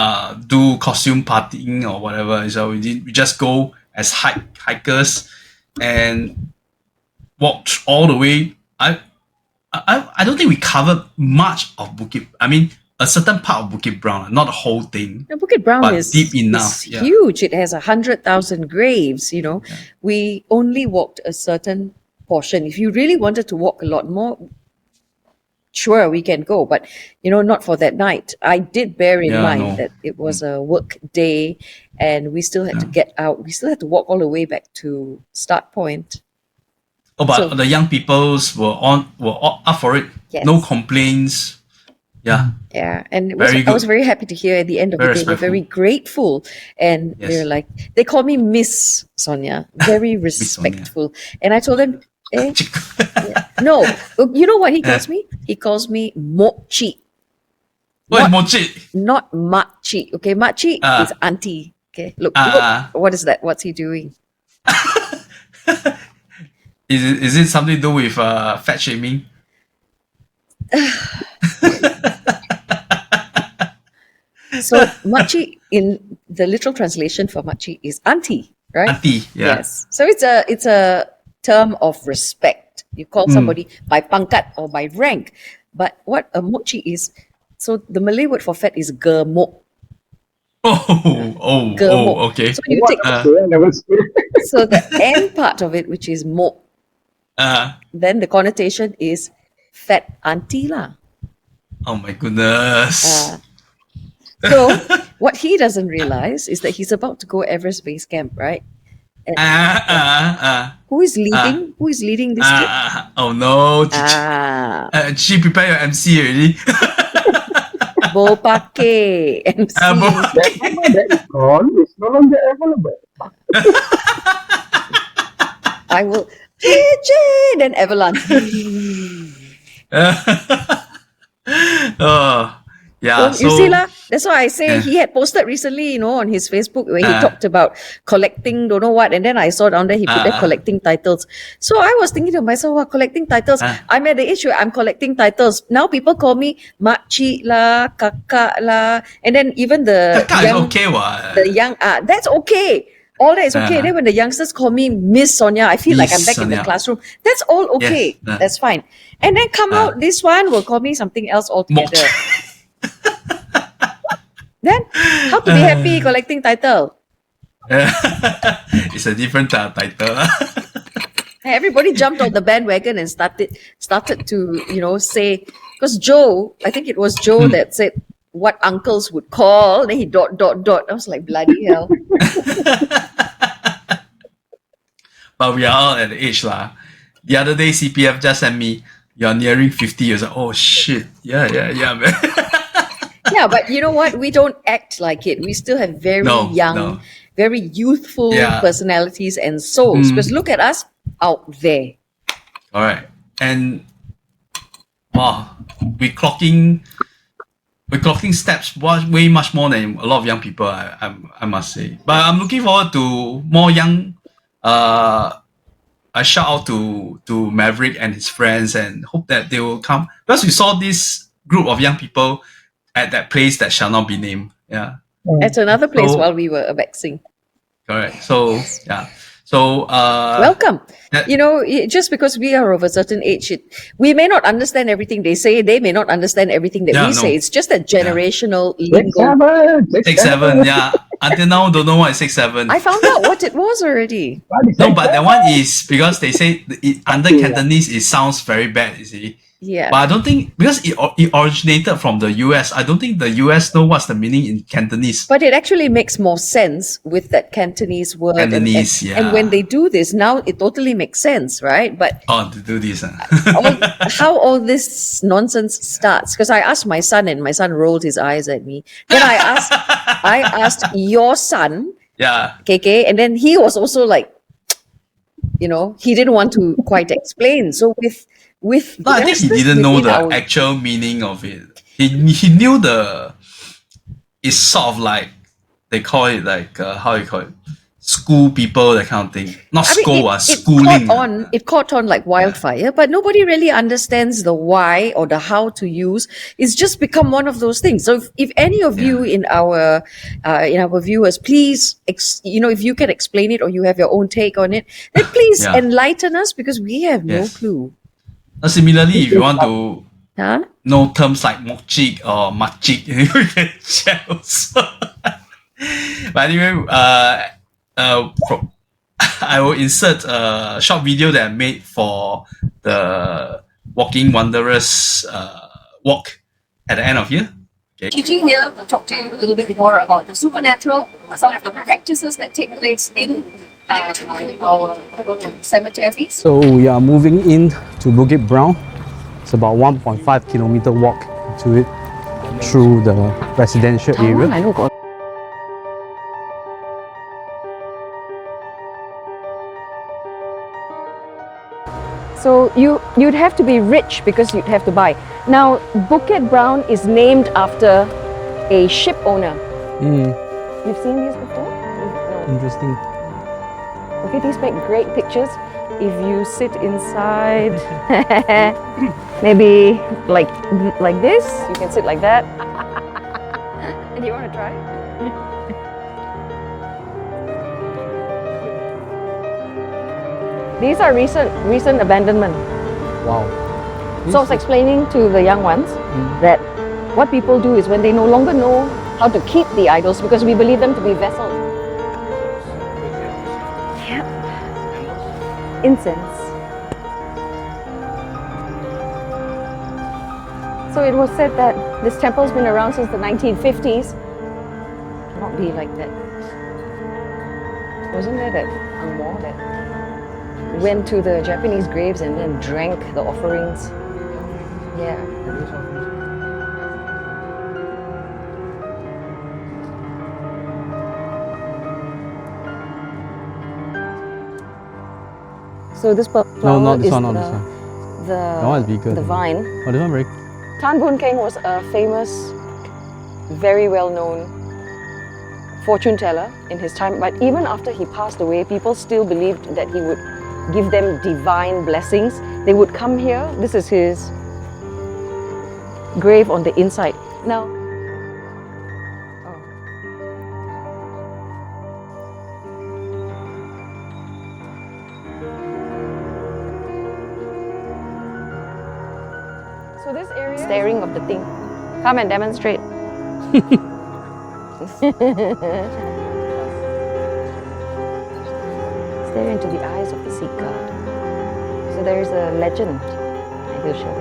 do costume partying or whatever. So we just go as hikers and walked all the way. I don't think we covered much of Bukit. I mean, a certain part of Bukit Brown, not the whole thing. The Bukit Brown is deep enough. Huge. It has 100,000 graves. We only walked a certain portion. If you really wanted to walk a lot more, sure, we can go, but not for that night. I did bear in mind that it was a work day, and we still had to get out. We still had to walk all the way back to start point. Oh, but the young peoples were up for it. Yes. No complaints. Yeah. Yeah, and I was very happy to hear at the end of the day. They're very grateful, and they're like, they call me Miss Sonia, very respectful. And I told them, no, you know what he calls me? He calls me Mochi. What is Mochi? Not Machi. Okay, Machi is auntie. Okay, look, what is that? What's he doing? Is it something to do with fat shaming? So Machi, in the literal translation for Machi, is auntie, right? Auntie, yeah. Yes. So it's a term of respect. You call somebody by pangkat or by rank. But what a mochi is, so the Malay word for fat is gemuk. Gemuk. Okay. So you take so the end part of it, which is mok, then the connotation is fat auntie lah. Oh my goodness. So what he doesn't realize is that he's about to go Everest base camp, right? Who is leading? Who is leading this trip? Oh no. She prepare your MC already. Bo pake MC. That is gone. It's no longer available. I will JJ then avalanche. Yeah. So, you see lah, that's why I say he had posted recently, on his Facebook where he talked about collecting don't know what, and then I saw down there he put there collecting titles. So I was thinking to myself, wow, collecting titles. I'm at the age where I'm collecting titles. Now people call me makcik lah, kakak lah, and then even the kakak young, is okay, what? The young that's okay. All that is okay. Then when the youngsters call me Miss Sonia, I feel like I'm back in the classroom. That's all okay. Yes. That's fine. And then come out, this one will call me something else altogether. Then, how to be happy collecting title? It's a different title. Everybody jumped on the bandwagon and started to, say, because Joe, I think it was Joe that said what uncles would call, then he ... I was like, bloody hell. But we are all at the age lah. The other day, CPF just sent me, you're nearing 50 years old. Oh shit. Yeah, man. Yeah, but you know what? We don't act like it. We still have very young, very youthful personalities and souls. Because look at us out there. All right. And wow, we're clocking steps way much more than a lot of young people, I must say. But I'm looking forward to more young. A shout out to Maverick and his friends, and hope that they will come, because we saw this group of young people at that place that shall not be named. Yeah. At another place while we were abexing. Correct. So yeah. So welcome. Just because we are of a certain age, we may not understand everything they say. They may not understand everything that we say. It's just a generational lingo. 6'7", yeah. Until now, don't know what is 6'7". I found out what it was already. No, but that one is because they say under Cantonese it sounds very bad. You see. Yeah. But I don't think, because it originated from the US, I don't think the US know what's the meaning in Cantonese. But it actually makes more sense with that Cantonese word. Cantonese, and when they do this, now it totally makes sense, right? But to do this. How all this nonsense starts, because I asked my son and my son rolled his eyes at me. Then I asked your son, KK, and then he was also like, he didn't want to quite explain. So I think he didn't know the actual meaning of it. He knew it's sort of like, they call it like, how you call it? School people, that kind of thing. Not schooling. It caught on like wildfire, but nobody really understands the why or the how to use. It's just become one of those things. So if any of you in our viewers, please, if you can explain it or you have your own take on it, then please enlighten us, because we have no clue. Similarly, if you want to know terms like mokjik or makjik, you can share also. But anyway, I will insert a short video that I made for the Walking Wanderers walk at the end of year. Okay. Cici here will talk to you a little bit more about the supernatural, some of the practices that take place in our cemeteries. So we are moving in to Bukit Brown. It's about 1.5 kilometer walk to it through the residential area. So you'd have to be rich because you'd have to buy. Now, Bukit Brown is named after a ship owner. You've seen these before? No. Interesting. Okay, these make great pictures. If you sit inside, maybe like this, you can sit like that. And you want to try? These are recent abandonment. Wow. So I was explaining to the young ones that what people do is when they no longer know how to keep the idols, because we believe them to be vessels. Yeah. Incense. So it was said that this temple's been around since the 1950s. Cannot be like that. Wasn't there that Angmo that went to the Japanese graves and then drank the offerings? Yeah. So this flower not this is one, not this one. That one is bigger. the vine. Oh, this one very... Tan Boon Keng was a famous, very well-known fortune teller in his time, but even after he passed away, people still believed that he would give them divine blessings. They would come here. This is his grave on the inside. Now, so this area, staring of the thing. Come and demonstrate. Stare into the eyes of the Sikh god. So there is a legend. I will show it.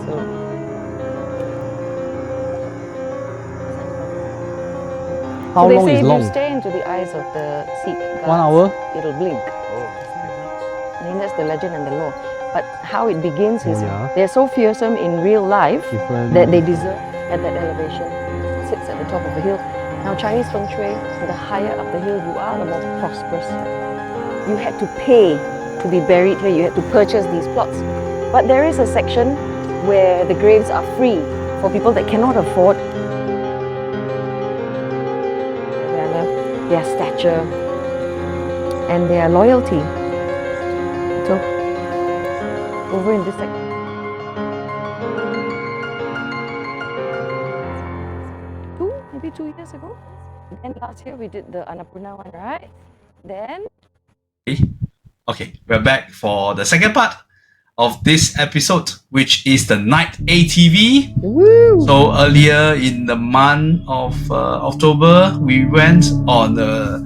So, How so they long say is if long? you stare into the eyes of the Sikh gods, 1 hour? it'll blink. I think that's the legend and the law. But how it begins is they're so fearsome in real life that they deserve at that elevation. It sits at the top of the hill. Now Chinese feng shui, the higher up the hill you are, the more prosperous. You had to pay to be buried here. You had to purchase these plots. But there is a section where the graves are free for people that cannot afford their stature and their loyalty. So over in this section. Maybe 2 years ago. Then last year we did the Annapurna one, right? Then. Okay, we're back for the second part of this episode, which is the Night ATV. Woo! So earlier in the month of October, we went on the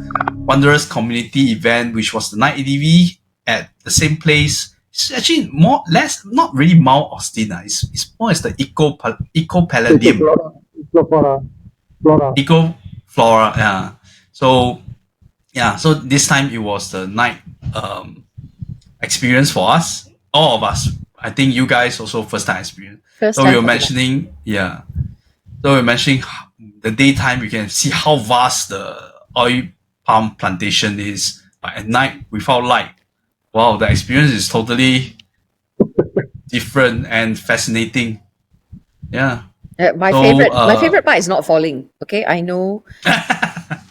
Wanderers community event, which was the Night ATV at the same place. It's actually not really Mount Austin. It's more as the Eco Palladium. Eco Flora, yeah. So this time it was the night experience for us, all of us. I think you guys also first time experience. So we were mentioning, the daytime you can see how vast the oil palm plantation is, but at night we felt like, wow, the experience is totally different and fascinating. Yeah. My favorite part is not falling. Okay, I know.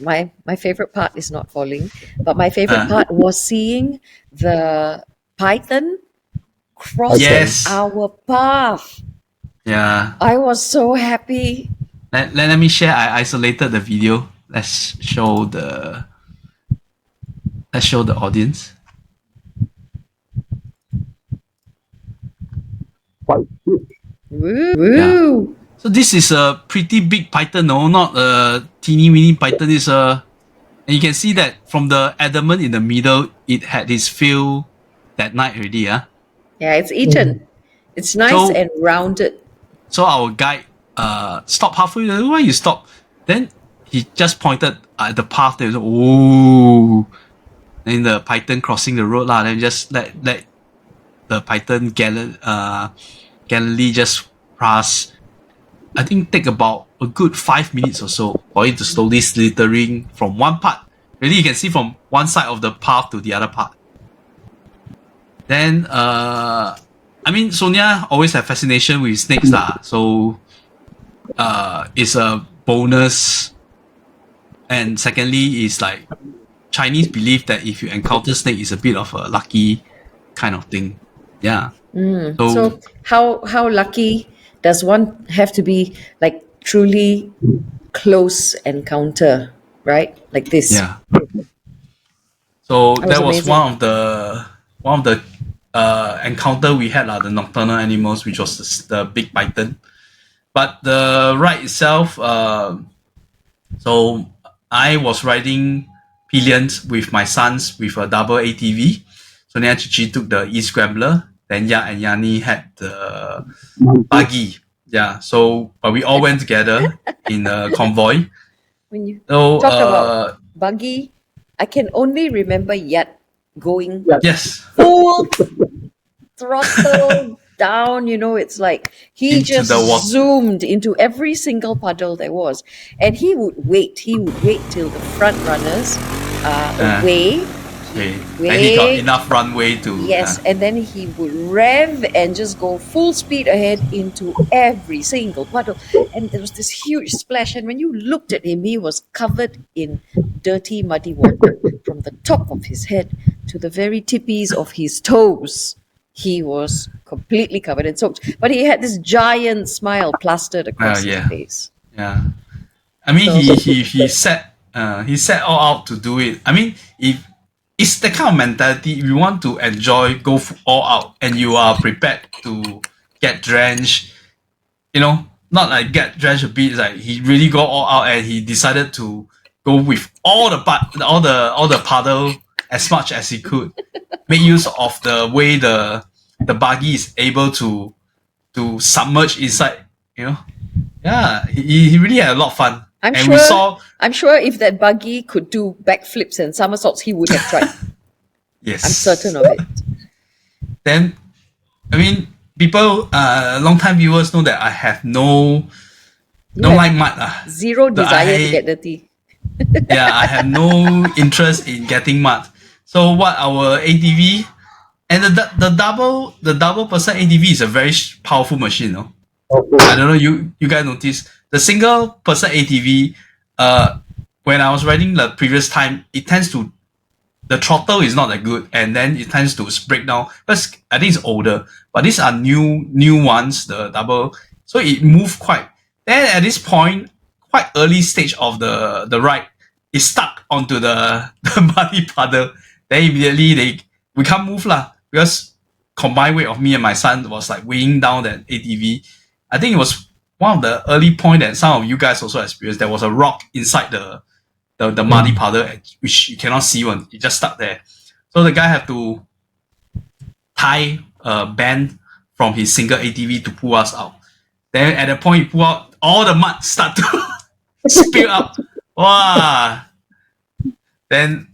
my favorite part is not falling, but my favorite part was seeing the python crossing our path. Yeah. I was so happy. Let me share. I isolated the video. Let's show the audience. Woo! Yeah. So this is a pretty big python, no, not a teeny weeny python. And you can see that from the adamant in the middle, it had its fill that night already. Yeah, it's eaten. It's nice and rounded. So our guide stopped halfway. Why you stop? Then he just pointed at the path. There was oh, then the python crossing the road lah. Then just let the python gallantly just pass. I think take about a good 5 minutes or so for it to slowly slithering from one part. Really, you can see from one side of the path to the other part. Then, Sonia always have fascination with snakes lah. So, it's a bonus. And secondly, it's like Chinese believe that if you encounter snake, it's a bit of a lucky kind of thing. Yeah. So how lucky does one have to be, like truly close encounter, right? Like this. Yeah. So that was amazing. one of the encounter we had, the nocturnal animals, which was the big python. But the ride itself, so I was riding pillions with my sons with a double ATV. Sonia and Cici took the e-scrambler. Then Ya and Yani had the buggy. Yeah, so but we all went together in a convoy. When you So talk about buggy, I can only remember Yat going yes, full throttle down. It's like he Into just the water. zoomed into every single puddle there was, and he would wait till the front runners away. okay. Then he got enough runway to Yes, and then he would rev and just go full speed ahead into every single puddle. And there was this huge splash. And when you looked at him, he was covered in dirty, muddy water from the top of his head to the very tippies of his toes. He was completely covered and soaked. But he had this giant smile plastered across his face. Yeah. I mean, So- he set all out to do it. I mean, if it's the kind of mentality, if you want to enjoy, go all out, and you are prepared to get drenched, not like get drenched a bit. Like he really go all out, and he decided to go with all the puddle as much as he could, make use of the way the buggy is able to submerge inside. Yeah, he really had a lot of fun. I'm and sure. we saw I'm sure if that buggy could do backflips and somersaults, he would have tried. yes, I'm certain of it. Then, I mean, people, long-time viewers know that I have no have like mud. Zero desire to get dirty. Yeah, I have no interest in getting mud. So what our ATV and the double person ATV is a very powerful machine. No? I don't know. You guys notice the single person ATV. When I was riding the previous time, it tends to the throttle is not that good, and then it tends to break down. Because I think it's older, but these are new ones. The double, so it moved quite. Then at this point, quite early stage of the ride, it stuck onto the muddy puddle. Then immediately we can't move because combined weight of me and my son was like weighing down that ATV. I think it was one of the early point that some of you guys also experienced. There was a rock inside the muddy puddle, which you cannot see when it just stuck there. So the guy had to tie a band from his single ATV to pull us out. Then at the point he pulled out, all the mud start to spill out. Wow! Then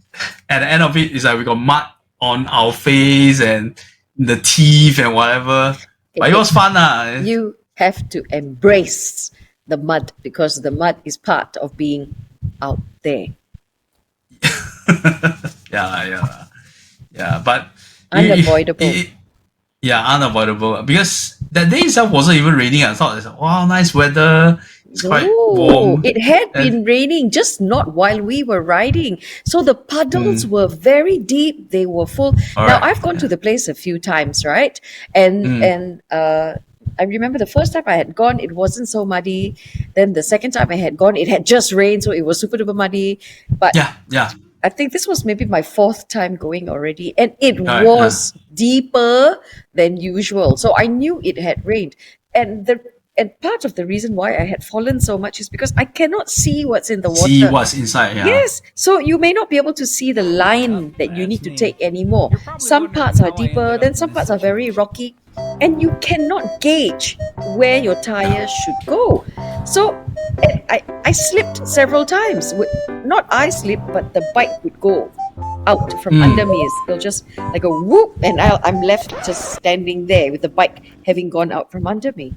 at the end of it, it's like we got mud on our face and the teeth and whatever. But it was fun. You have to embrace the mud because the mud is part of being out there. Yeah. But Unavoidable. Unavoidable. Because that day itself wasn't even raining. I thought, wow, nice weather. It's quite warm. It had been raining, just not while we were riding. So the puddles were very deep. They were full. Now, I've gone to the place a few times, right? And I remember the first time I had gone, it wasn't so muddy. Then the second time I had gone, it had just rained, so it was super duper muddy. But yeah. I think this was maybe my fourth time going already, and it was deeper than usual. So I knew it had rained, and part of the reason why I had fallen so much is because I cannot see what's in the water. See what's inside. Yeah. Yes, so you may not be able to see the line that you need to take anymore. Some parts are deeper, then some parts are very rocky, and you cannot gauge where your tires should go. So I slipped several times. Not I slipped, but the bike would go out from under me. It'll just like a whoop, and I'm left just standing there with the bike having gone out from under me.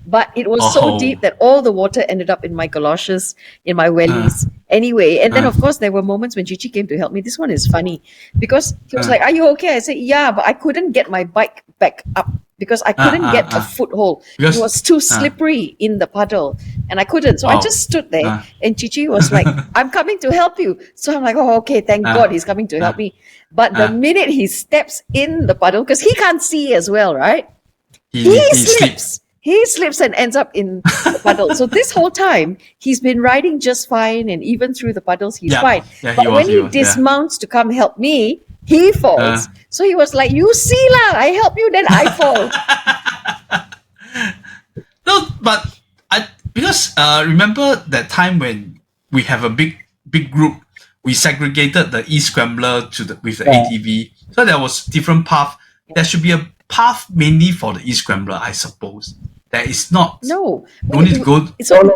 But it was so deep that all the water ended up in my galoshes, in my wellies. Anyway, and then of course there were moments when Cici came to help me. This one is funny because he was like, "Are you okay?" I said, "Yeah," but I couldn't get my bike back up because I couldn't get a foothold. It was too slippery in the puddle, and I couldn't. So I just stood there, and Cici was like, "I'm coming to help you." So I'm like, "Oh, okay, thank God he's coming to help me." But the minute he steps in the puddle, because he can't see as well, right? He slips. he slips and ends up in the puddle. So this whole time, he's been riding just fine, and even through the puddles, he's fine. Yeah, but when he dismounts to come help me, he falls. So he was like, "You see lah, I help you, then I fall." No, but because remember that time when we have a big group, we segregated the e-scrambler with the ATV. So there was different path. There should be a path mainly for the e-scrambler, I suppose. There is not. No. No need to go. It's all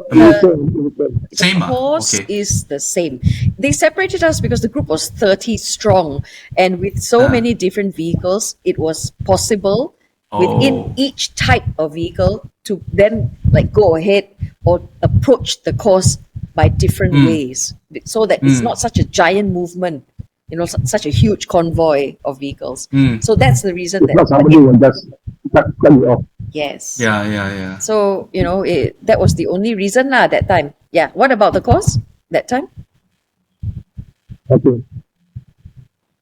same. The course is the same. They separated us because the group was 30 strong, and with so many different vehicles, it was possible within each type of vehicle to then like go ahead or approach the course by different ways, so that it's not such a giant movement, such a huge convoy of vehicles. So that's the reason that somebody will just cut you off. Yes. Yeah. So that was the only reason that time. Yeah. What about the course that time? Okay.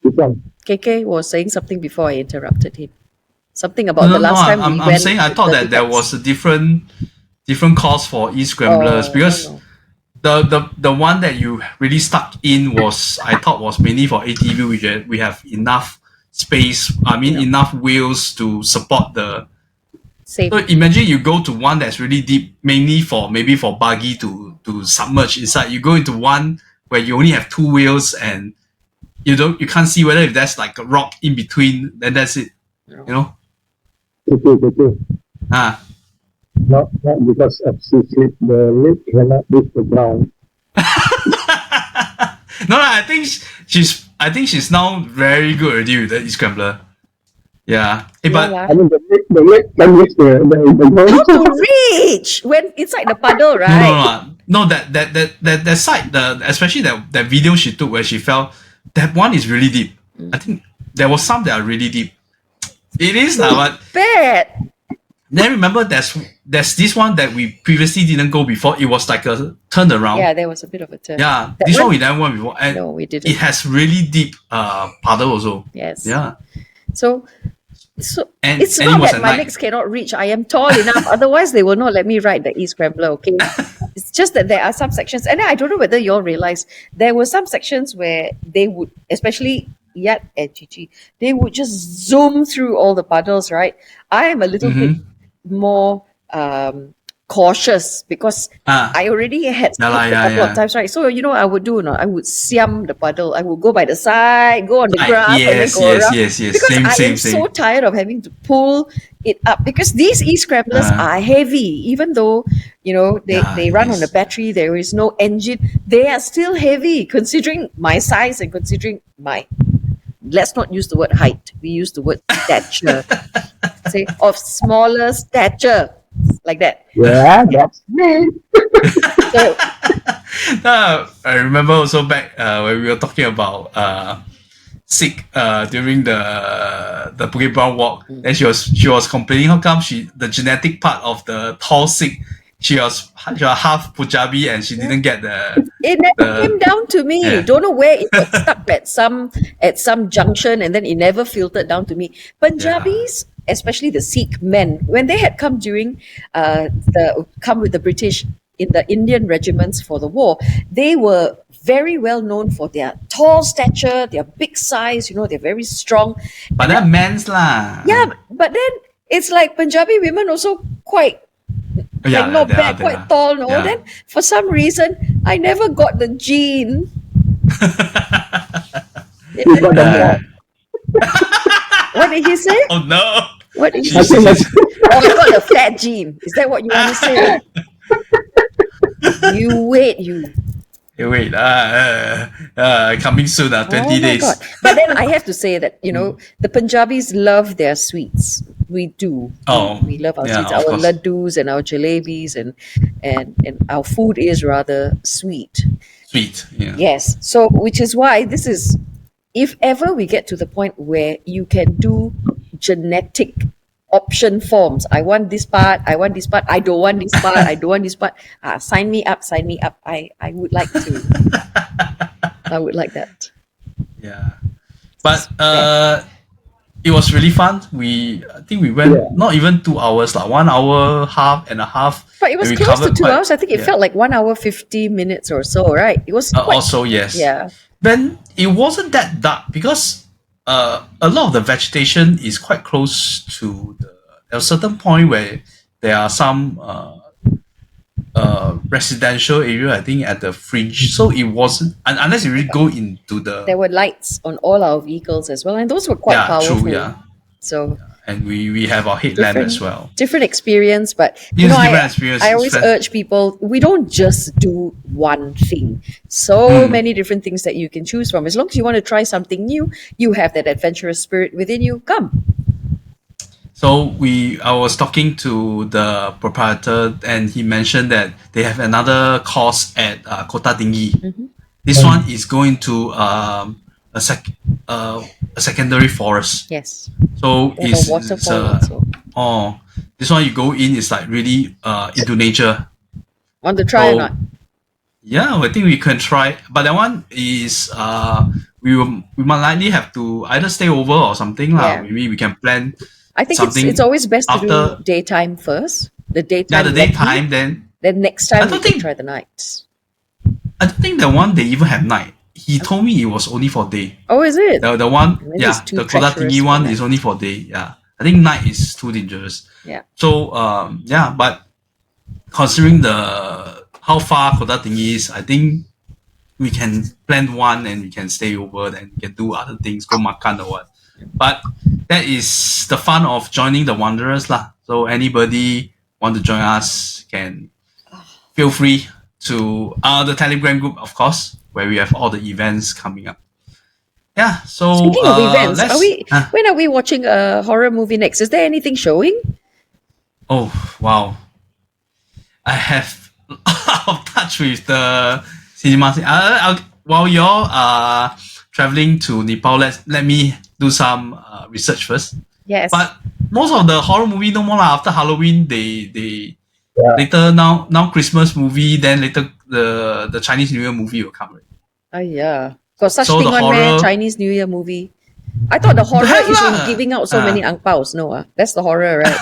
Which one? KK was saying something before I interrupted him. Something about the last time we went. I'm saying I thought that there was a different course for e-scramblers because the one that you really stuck in I thought was mainly for ATV, which we have enough space. I mean, enough wheels to support the. Safe. So imagine you go to one that's really deep, mainly maybe for buggy to submerge inside. You go into one where you only have two wheels and you can't see whether if there's like a rock in between. Then that's it. Okay. Not because of she slip, the lip cannot reach the ground. No, I think she's now very good already with the e-scrambler. Yeah. But I mean, the leg can reach the ground. How to reach when inside the puddle, right? No. That side, especially that video she took where she fell, that one is really deep. I think there was some that are really deep. It is but bad. Then remember, there's this one that we previously didn't go before. It was like a turnaround. Yeah, there was a bit of a turn. Yeah, this one we never went before. And no, we didn't. It has really deep puddle also. Yes. Yeah. So and it's not that my legs cannot reach. I am tall enough. Otherwise, they will not let me ride the e-scrambler. Okay. It's just that there are some sections, and I don't know whether you all realize there were some sections where they would, especially Yat and Cici, they would just zoom through all the puddles. Right. I am a little bit more cautious because I already had a couple of times, right? So I would do I would siam the puddle. I would go by the side, go on the ground, and then go around. Yes. Because I am so tired of having to pull it up because these e-scramblers are heavy. Even though they run on a battery, there is no engine. They are still heavy considering my size and considering my. Let's not use the word height. We use the word stature. Say of smaller stature, like that. Yeah, that's me. So, I remember also back when we were talking about sick during the Bukit Brown walk. Then she was complaining how come the genetic part of the tall sick. She was half Punjabi and she didn't get it never came down to me. Yeah. Don't know where it got stuck at some junction, and then it never filtered down to me. Punjabis, especially the Sikh men, when they had come come with the British in the Indian regiments for the war, they were very well known for their tall stature, their big size. They're very strong. But they're men's lah. Yeah, but then it's like Punjabi women also quite. Not bad, quite tall. No, then for some reason I never got the gene. What did he say? Oh no! What did he say? I got the fat gene. Is that what you want to say? You wait. Coming soon. 20 days. God. But then I have to say that the Punjabis love their sweets. We do. We love our sweets, our laddus and our jalebis, and our food is rather sweet. Sweet, yeah. Yes. So, which is why this is, if ever we get to the point where you can do genetic option forms. I want this part. I want this part. I don't want this part. I don't want this part. Sign me up. Sign me up. I would like to. I would like that. Yeah. But it was really fun. I think we went not even 2 hours, like 1 hour, half and a half. But it was and we close to covered 2 hours. I think it felt like 1 hour 50 minutes or so, right? It was quite, also, yes. yeah. Then it wasn't that dark because a lot of the vegetation is quite close to a certain point where there are some residential area, I think, at the fringe. So it wasn't, unless you really go into There were lights on all our vehicles as well, and those were quite powerful. True, yeah. So and we have our headlamp as well. Different experience, but I always urge people, we don't just do one thing. So many different things that you can choose from. As long as you want to try something new, you have that adventurous spirit within you, come. So I was talking to the proprietor, and he mentioned that they have another course at Kota Tinggi. This one is going to a secondary forest. Yes. So it's a waterfall also. This one you go in is like really into nature. Want to try or not? Yeah, I think we can try. But that one is we might likely have to either stay over or something lah. Maybe we can plan. I think it's always best to do daytime first. The daytime. Then next time we can try the nights. I don't think the one they even have night. He told me it was only for day. Oh, is it? The one, the Kota Tinggi one is only for day. Yeah, I think night is too dangerous. Yeah. So but considering how far Kota Tinggi is, I think we can plan one and we can stay over, then we can do other things, go makan or what. But that is the fun of joining the Wanderers lah. So anybody want to join us can feel free to the Telegram group, of course, where we have all the events coming up. Yeah. So speaking of events, when are we watching a horror movie next? Is there anything showing? Oh wow! I have out of touch with the cinema. While you're traveling to Nepal, let me do some research first. Yes. But most of the horror movie no more lah. After Halloween, they later now Christmas movie, then later the Chinese New Year movie will come. Right? Yeah. Got such thing on there, Chinese New Year movie. I thought the horror is in giving out so many ang paos. No, that's the horror, right?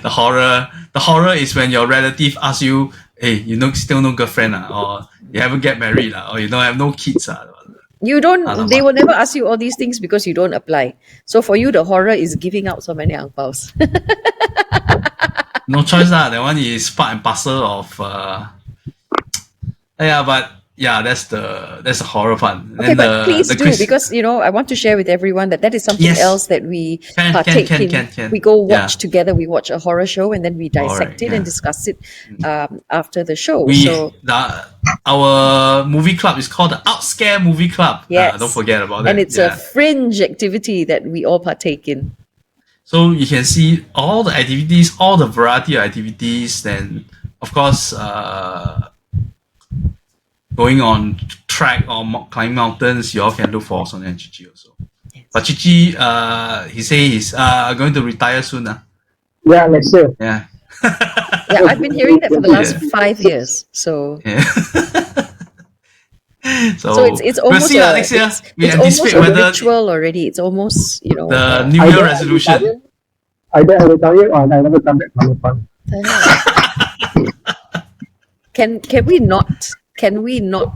The horror is when your relative asks you, hey, still no girlfriend or you haven't get married or you don't have no kids. You don't. They will never ask you all these things because you don't apply. So for you, the horror is giving out so many ang paos. No choice lah. That one is part and parcel of. That's the horror part. Okay, but please do because I want to share with everyone that is something else that we partake in. We go watch together. We watch a horror show and then we dissect it and discuss it after the show. Our movie club is called the Outscare Movie Club. Yes, don't forget about that. And it's a fringe activity that we all partake in. So you can see all the activities, all the variety of activities. Then, of course, going on track or climbing mountains, you all can look for Sonia and Cici also. Yes. But Cici, he says he's going to retire soon. Yeah, next year. Yeah. Yeah, I've been hearing that for the last 5 years. So. Yeah. So it's almost next year. It's almost a ritual already. It's almost the New Year resolution. Either I retire or I never come back from fun. Can we not? Can we not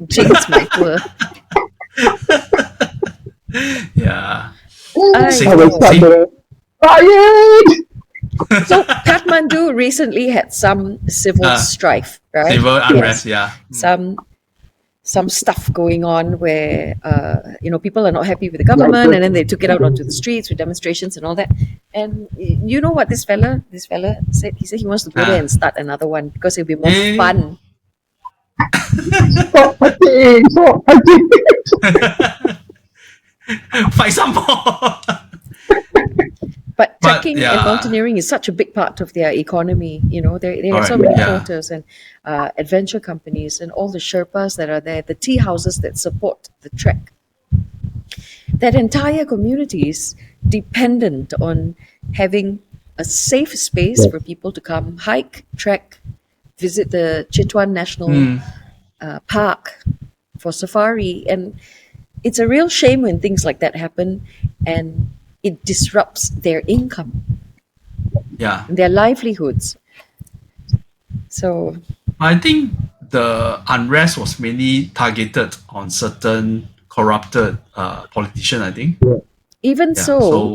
jinx my tour? Yeah. So Kathmandu recently had some civil strife, right? Civil unrest, Some stuff going on where people are not happy with the government, and then they took it out onto the streets with demonstrations and all that. And you know what this fella said? He said he wants to go there and start another one because it'll be more fun. Fight some more. But trekking and mountaineering is such a big part of their economy. They have so many porters and adventure companies and all the Sherpas that are there, the tea houses that support the trek. That entire community is dependent on having a safe space for people to come hike, trek, visit the Chitwan National Park for safari. And it's a real shame when things like that happen and it disrupts their income, their livelihoods. So I think the unrest was mainly targeted on certain corrupted politicians, I think. even so,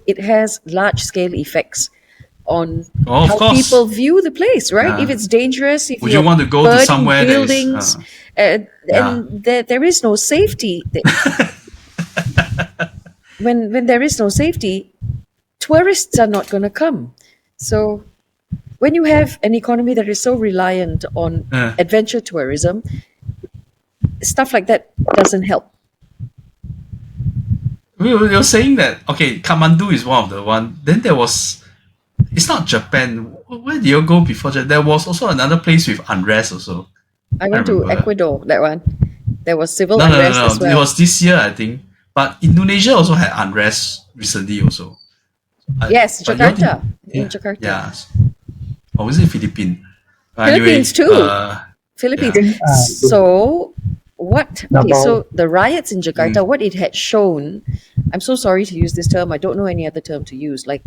it has large scale effects on of how course. people view the place, right? If it's dangerous, if Would you're you want to go to burning somewhere buildings, and there is no safety. When there is no safety, tourists are not going to come. So when you have an economy that is so reliant on adventure tourism, stuff like that doesn't help. You're saying that, okay, Kathmandu is one of the one. Then there was, it's not Japan. Where did you go before Japan? There was also another place with unrest also. I went to Ecuador, that one. There was civil unrest as well. It was this year, I think. But Indonesia also had unrest recently also. Yes, Jakarta. In Jakarta. Yeah. Or was it Philippines? Philippines too. Philippines. Yeah. So so the riots in Jakarta, what it had shown, I'm so sorry to use this term, I don't know any other term to use, like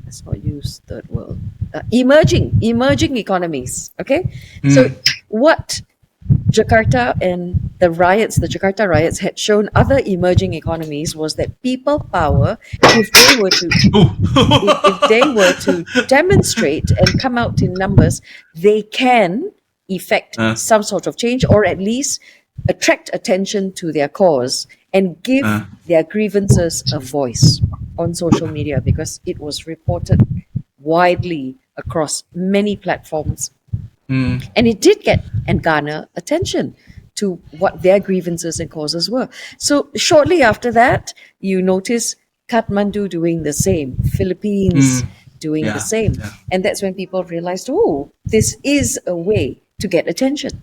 let's not use third world. Emerging economies. Okay? So what Jakarta and the Jakarta riots had shown other emerging economies was that people power, if they were to demonstrate and come out in numbers, they can effect some sort of change, or at least attract attention to their cause and give their grievances a voice on social media, because it was reported widely across many platforms. And it did get and garner attention to what their grievances and causes were. So shortly after that, you notice Kathmandu doing the same, Philippines doing the same. And that's when people realized, oh, this is a way to get attention.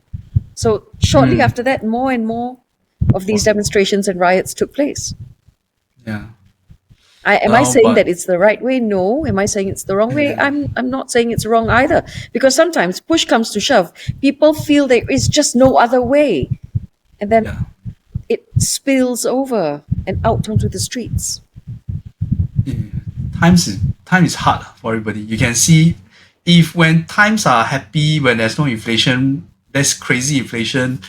So shortly after that, more and more of these demonstrations and riots took place. Yeah. Am I saying that it's the right way? No. Am I saying it's the wrong way? I'm not saying it's wrong either. Because sometimes push comes to shove, people feel there is just no other way. And then it spills over and out onto the streets. Time is hard for everybody. You can see if when times are happy, when there's no inflation, there's crazy inflation,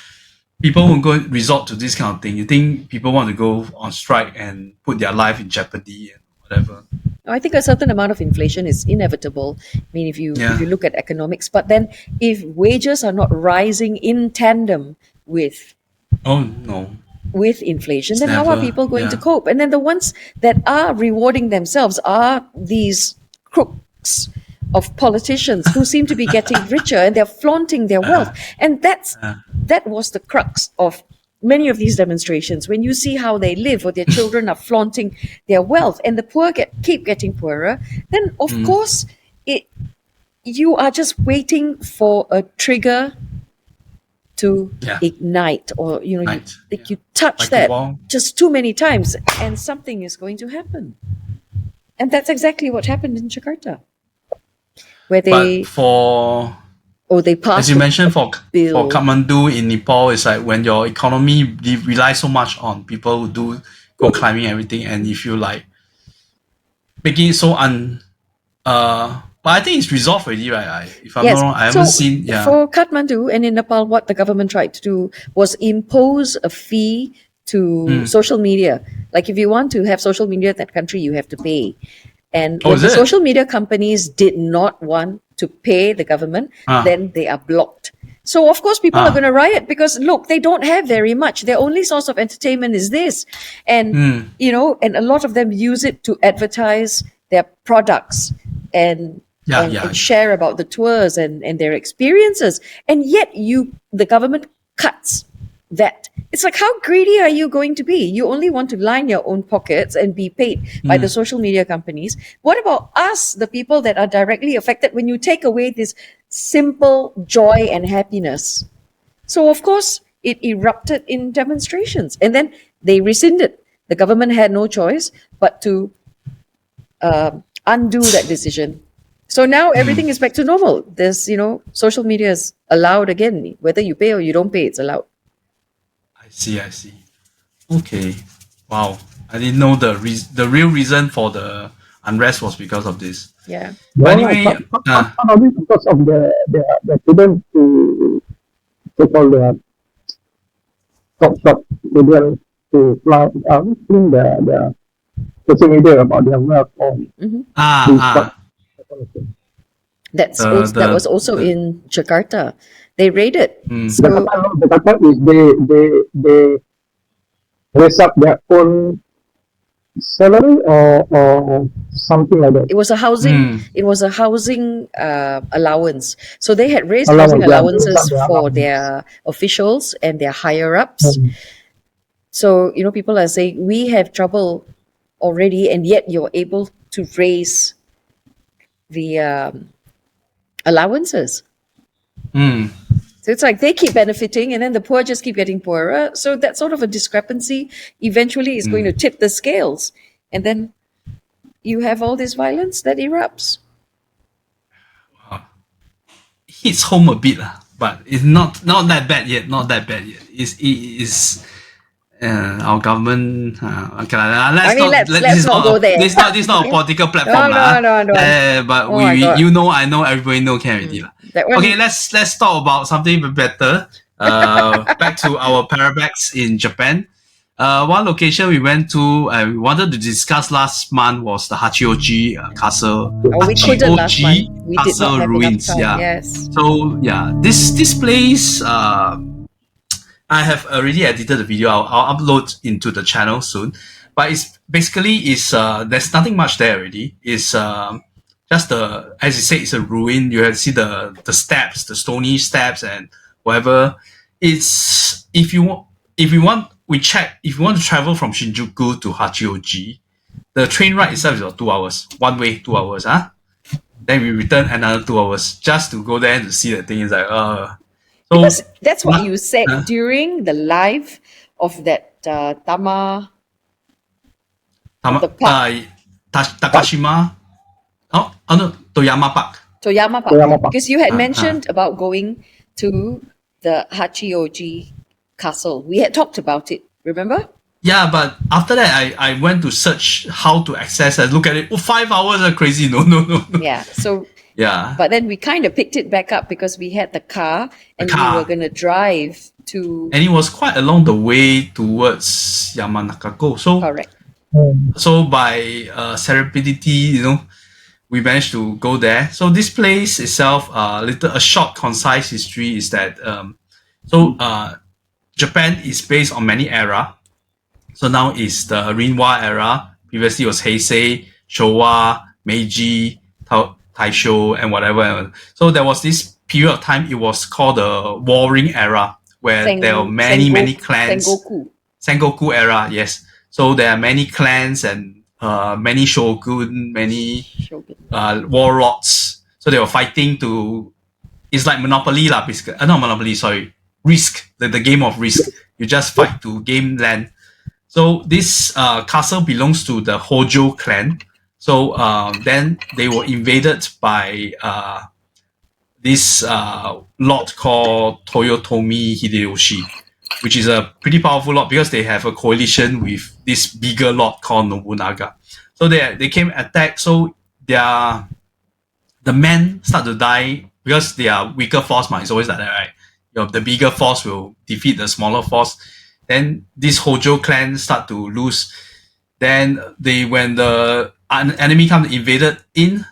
people won't go resort to this kind of thing. You think people want to go on strike and put their life in jeopardy and whatever? I think a certain amount of inflation is inevitable. I mean, if you look at economics, but then if wages are not rising in tandem with inflation, then how are people going to cope? And then the ones that are rewarding themselves are these crooks of politicians who seem to be getting richer, and they're flaunting their wealth. And that was the crux of many of these demonstrations. When you see how they live, or their children are flaunting their wealth, and the poor keep getting poorer, then of course you are just waiting for a trigger to ignite, or you touch like that just too many times and something is going to happen. And that's exactly what happened in Jakarta, where they passed, as you mentioned, for Kathmandu in Nepal, it's like when your economy relies so much on people who do go climbing and everything, and if you like making it so but I think it's resolved already, right? If I'm not wrong, I haven't seen. Yeah. For Kathmandu and in Nepal, what the government tried to do was impose a fee to social media. Like if you want to have social media in that country, you have to pay. And when the social media companies did not want to pay the government, then they are blocked. So of course people are going to riot, because look, they don't have very much. Their only source of entertainment is this. And, and a lot of them use it to advertise their products and share about the tours and their experiences. And yet the government cuts that. It's like, how greedy are you going to be? You only want to line your own pockets and be paid by the social media companies. What about us, the people that are directly affected, when you take away this simple joy and happiness? So of course it erupted in demonstrations, and then they rescinded. The government had no choice but to undo that decision. So now everything is back to normal. There's, social media is allowed again. Whether you pay or you don't pay, it's allowed. I see. Okay. Wow. I didn't know the real reason for the unrest was because of this. Yeah. But anyway, part of it because of the students to so-called top they want to clean the social media about their wealth or That was also in Jakarta. They raided. So Jakarta is they raise up their own salary or something like that. it was a housing allowance. So they had raised Allowance, housing yeah, allowances raised up their for allowance. their officials and their higher ups. So, people are saying we have trouble already, and yet you're able to raise the allowances. So it's like they keep benefiting and then the poor just keep getting poorer. So that sort of a discrepancy eventually is going to tip the scales. And then you have all this violence that erupts. hits home a bit, but it's not that bad yet. Not that bad yet. It's our government. Okay, let's not go there. This is not a political platform, No. but Oh my God. I know, everybody know can already, That one- Okay, let's talk about something better. Back to our Parabex in Japan. One location we went to and we wanted to discuss last month was the Hachioji castle. we couldn't last Hachioji month. We did castle not have ruins. enough time. Yeah. Yes. So yeah, this place. I have already edited the video. I'll upload into the channel soon. But it's basically there's nothing much there already. It's just as you say, it's a ruin. You have to see the steps, the stony steps and whatever. It's if you want to travel from Shinjuku to Hachioji, the train ride itself is about 2 hours. One way, 2 hours, Then we return another 2 hours just to go there and to see the thing. It's like so Because that's what you said during the live of that the park. Takashima. Oh no, Toyama Park. Toyama Park. Because you had mentioned about going to the Hachioji castle. We had talked about it, remember? Yeah, but after that, I went to search how to access and look at it. 5 hours are crazy. No. Yeah, so... Yeah. But then we kind of picked it back up because we had the car and we were going to drive to... And it was quite along the way towards Yamanakako. So, correct. So by serendipity, we managed to go there. So this place itself, a short, concise history is that Japan is based on many era. So now is the Rinwa era. Previously it was Heisei, Showa, Meiji, Taisho, and whatever. So there was this period of time. It was called the Warring era, where there were many clans. Sengoku era, yes. So there are many clans and many shogun, many warlords. So they were fighting to. It's like Monopoly, basically. Not Monopoly, sorry. Risk, the game of Risk. You just fight to gain land. So this castle belongs to the Hojo clan. So then they were invaded by this lord called Toyotomi Hideyoshi, which is a pretty powerful lord because they have a coalition with this bigger lord called Nobunaga. So they came attack. So the men start to die because they are weaker force. It's always like that, right? The bigger force will defeat the smaller force. Then this Hojo clan start to lose. Then when the enemy comes invaded in,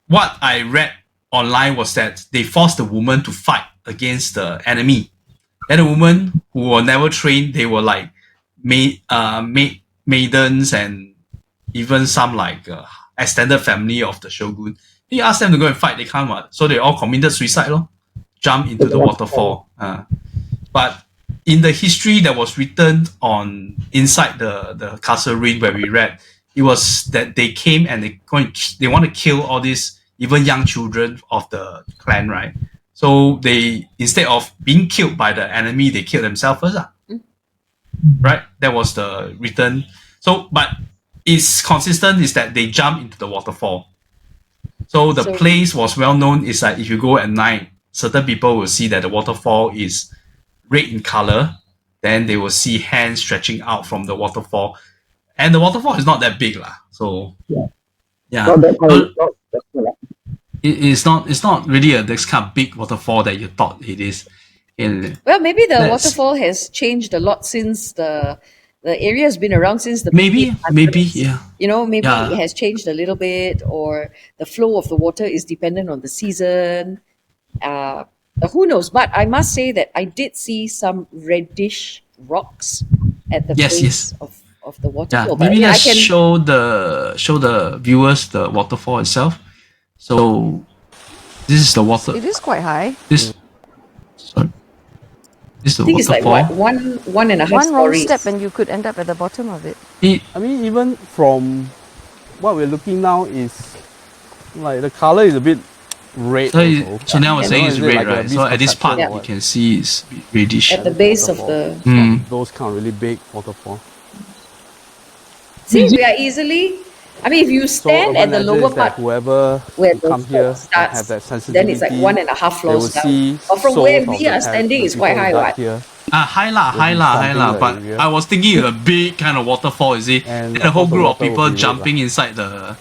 what I read online was that they forced the woman to fight against the enemy. And the women who were never trained, they were like maidens and even some like extended family of the shogun. He asked them to go and fight, they can't. So they all committed suicide, jump into the waterfall. But in the history that was written on inside the castle ruin where we read, it was that they came and they want to kill all these even young children of the clan, right? So they, instead of being killed by the enemy, they killed themselves first, right? That was the written. So, but it's consistent is that they jump into the waterfall. So the place was well known. Is like if you go at night, certain people will see that the waterfall is red in color, then they will see hands stretching out from the waterfall. And the waterfall is not that big lah. So Yeah. yeah. Not that So not that well. it's not really this kind of big waterfall that you thought it is. Well, maybe the Let's- waterfall has changed a lot since the area has been around since the Maybe, 1500s. yeah. You know, maybe Yeah. it has changed a little bit, or the flow of the water is dependent on the season. Who knows? But I must say that I did see some reddish rocks at the Yes, base yes. of the Yeah, waterfall. But maybe yeah, I let's can. show the viewers the waterfall itself. So this is the water. It is quite high. This sorry. This is the I think it's like waterfall. what, one and a half One wrong stories. step and you could end up at the bottom of it. I mean, even from what we're looking now is like the color is a bit red. So now we're I saying don't it's know, is it red, like a right? So at this part, misconception or you what? can see it's reddish. At the base of the. Mm. Those kind of really big waterfall. See, we are easily. I mean, if you So stand at the urban legend lower is that part whoever where who the come here slope and have starts, that sensitivity, then it's like 1.5 they will floors down. see But from souls where of we the are standing, the it's quite people high, who died what? here. High lah. swamping the But area. I was thinking a big kind of waterfall, is it? And And a of whole course the group of water will people be red jumping inside the.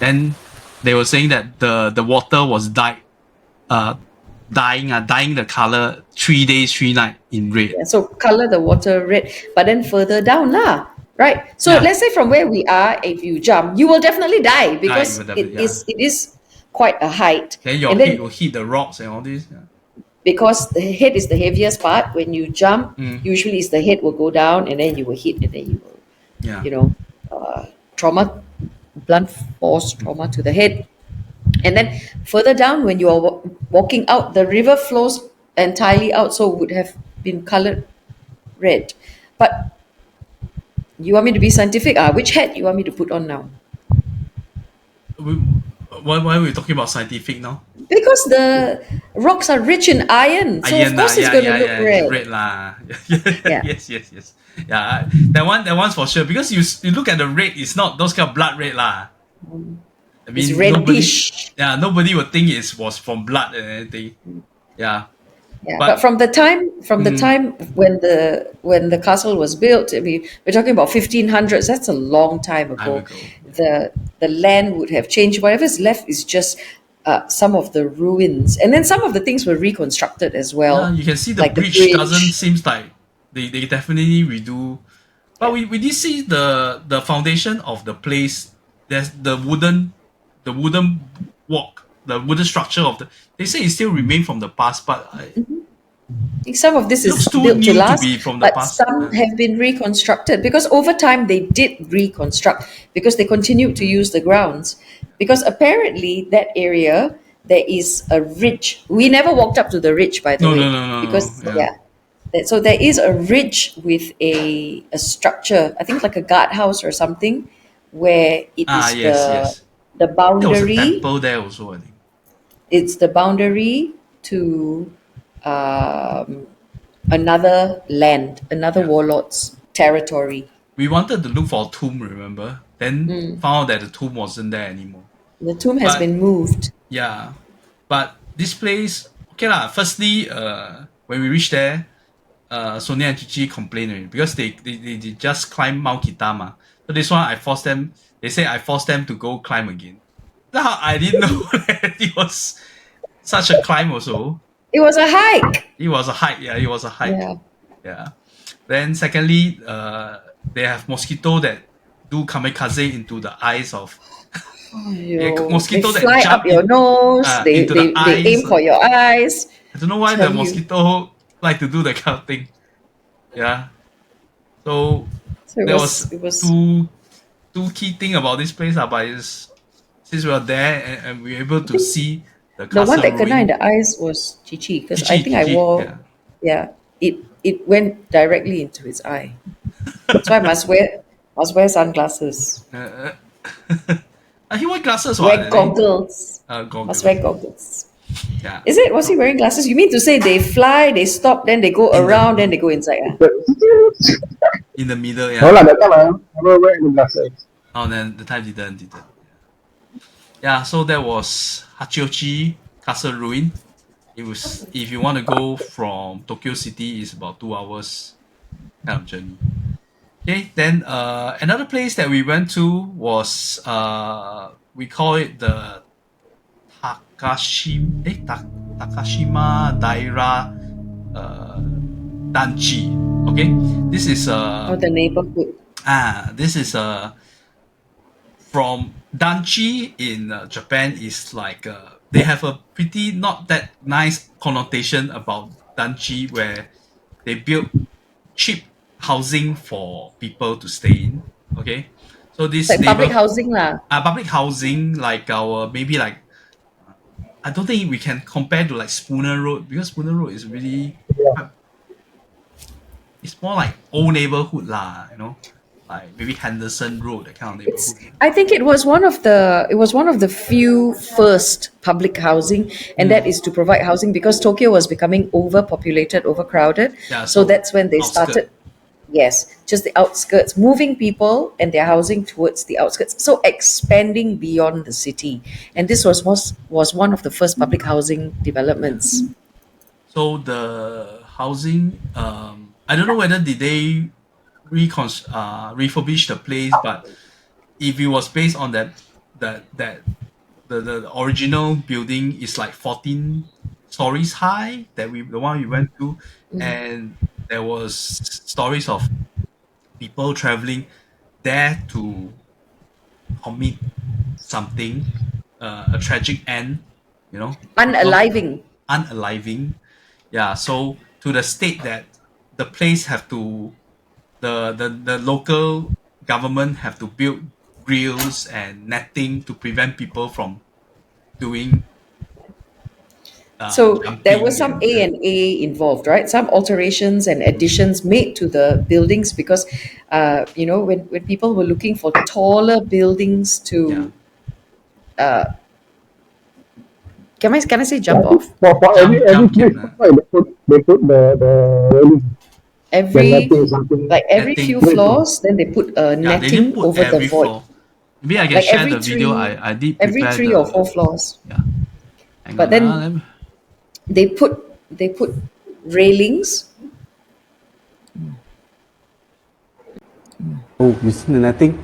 Then they were saying that the water was dying the color 3 days, 3 nights in red. Yeah, so color the water red, but then further down lah, right? So Yeah. let's say from where we are, if you jump, you will definitely die because will definitely, it is quite a height. Then your and head will hit the rocks and all this. Yeah. because the head is the heaviest part, when you jump, usually it's the head will go down and then you will hit and then you will, Yeah. blunt force trauma to the head. And then further down, when you are walking out, the river flows entirely out, so would have been colored red. But you want me to be scientific? Which hat you want me to put on now? Why are we talking about scientific now? Because the rocks are rich in iron, so of course it's going to look red. Red lah. Yeah. Yes. Yeah, that one's for sure. Because you look at the red, it's not those kind of blood red lah. I mean, It's reddish. nobody would think it was from blood and anything. Yeah. Yeah, but from the time when the castle was built, I mean, we're talking about 1500s. That's a long time ago. The land would have changed. Whatever's left is just some of the ruins, and then some of the things were reconstructed as well. Yeah, you can see the like bridge doesn't seems like they definitely redo. But we did see the foundation of the place. There's the wooden walk, the wooden structure of the. They say it still remain from the past, but Some of this is looks too built new to last, to be from the but past. some have been reconstructed because over time they did reconstruct because they continued to use the grounds. Because apparently that area there is a ridge. We never walked up to the ridge, by the way. No. Because Yeah. so there is a ridge with a structure. I think like a guardhouse or something, where it is Yes. the There was a boundary. temple there also, I think. It's the boundary to another land, another warlord's territory. We wanted to look for a tomb, remember? Then found out that the tomb wasn't there anymore. The tomb has But- been moved. Yeah. But this place, okay lah. Firstly, when we reached there, Sonia and Cici complained already because they just climbed Mount Kitama. So this one I forced them. They say I forced them to go climb again. Now I didn't know that it was such a climb also. It was a hike. It was a hike. Yeah, it was a hike. Yeah. Yeah. Then secondly, they have mosquito that do kamikaze into the eyes of. Mosquito they that fly jump up your in- nose. They into the eyes. aim for your eyes. I don't know why Tell the you. mosquito like to do that kind of thing. Yeah. So So there was two key thing about this place, but since we were there and we were able to see the the castle one that kena ruin. in the eyes was Chichi because I Cici, think I Cici, wore. yeah. Yeah, it went directly into his eye. So I must wear sunglasses. He wore glasses. Wear goggles. Goggles. Must wear goggles. Yeah. Was he wearing glasses? You mean to say they fly, they stop, then they go around, then they go inside? In the middle, No yeah. lah, that time I never wear any glasses. Oh, then the time didn't. Yeah, so that was Hachioji Castle Ruin. It was, if you want to go from Tokyo City, it's about 2 hours kind of journey. Okay, then another place that we went to was we call it the Takashima Daira Danchi. Okay, this is Or the neighborhood. this is from Danchi in Japan is like they have a pretty not that nice connotation about Danchi where they build cheap housing for people to stay in. Okay, so It's this like public neighbor housing lah. public housing like our maybe like I don't think we can compare to like Spooner Road because Spooner Road is really it's more like old neighborhood lah, you know, like maybe Henderson Road that kind of neighborhood. I think it was one of the few first public housing, and that is to provide housing because Tokyo was becoming overpopulated, overcrowded. Yeah, so that's when they outskirt. started. Yes, just the outskirts, moving people and their housing towards the outskirts. So expanding beyond the city, and this was one of the first public housing developments. So the housing, I don't know whether did they refurbish the place, but if it was based on the original building is like 14 stories high the one we went to, and there was stories of people traveling there to commit something, a tragic end, you know, Unaliving. Yeah, so to the state that the place have to the local government have to build grills and netting to prevent people from doing So there jumping was some and- A&A involved, right? Some alterations and additions made to the buildings because, when people were looking for taller buildings to, can I say jump off? For every Jump place, can, they put the railing. Every netting something. every netting. few floors, then they put a they netting didn't put over the every void. floor. Maybe I can Like share every the video. three- I did Every prepare 3 or 4 floors. Hang But on, then- let me- They put railings. Oh, you see the netting?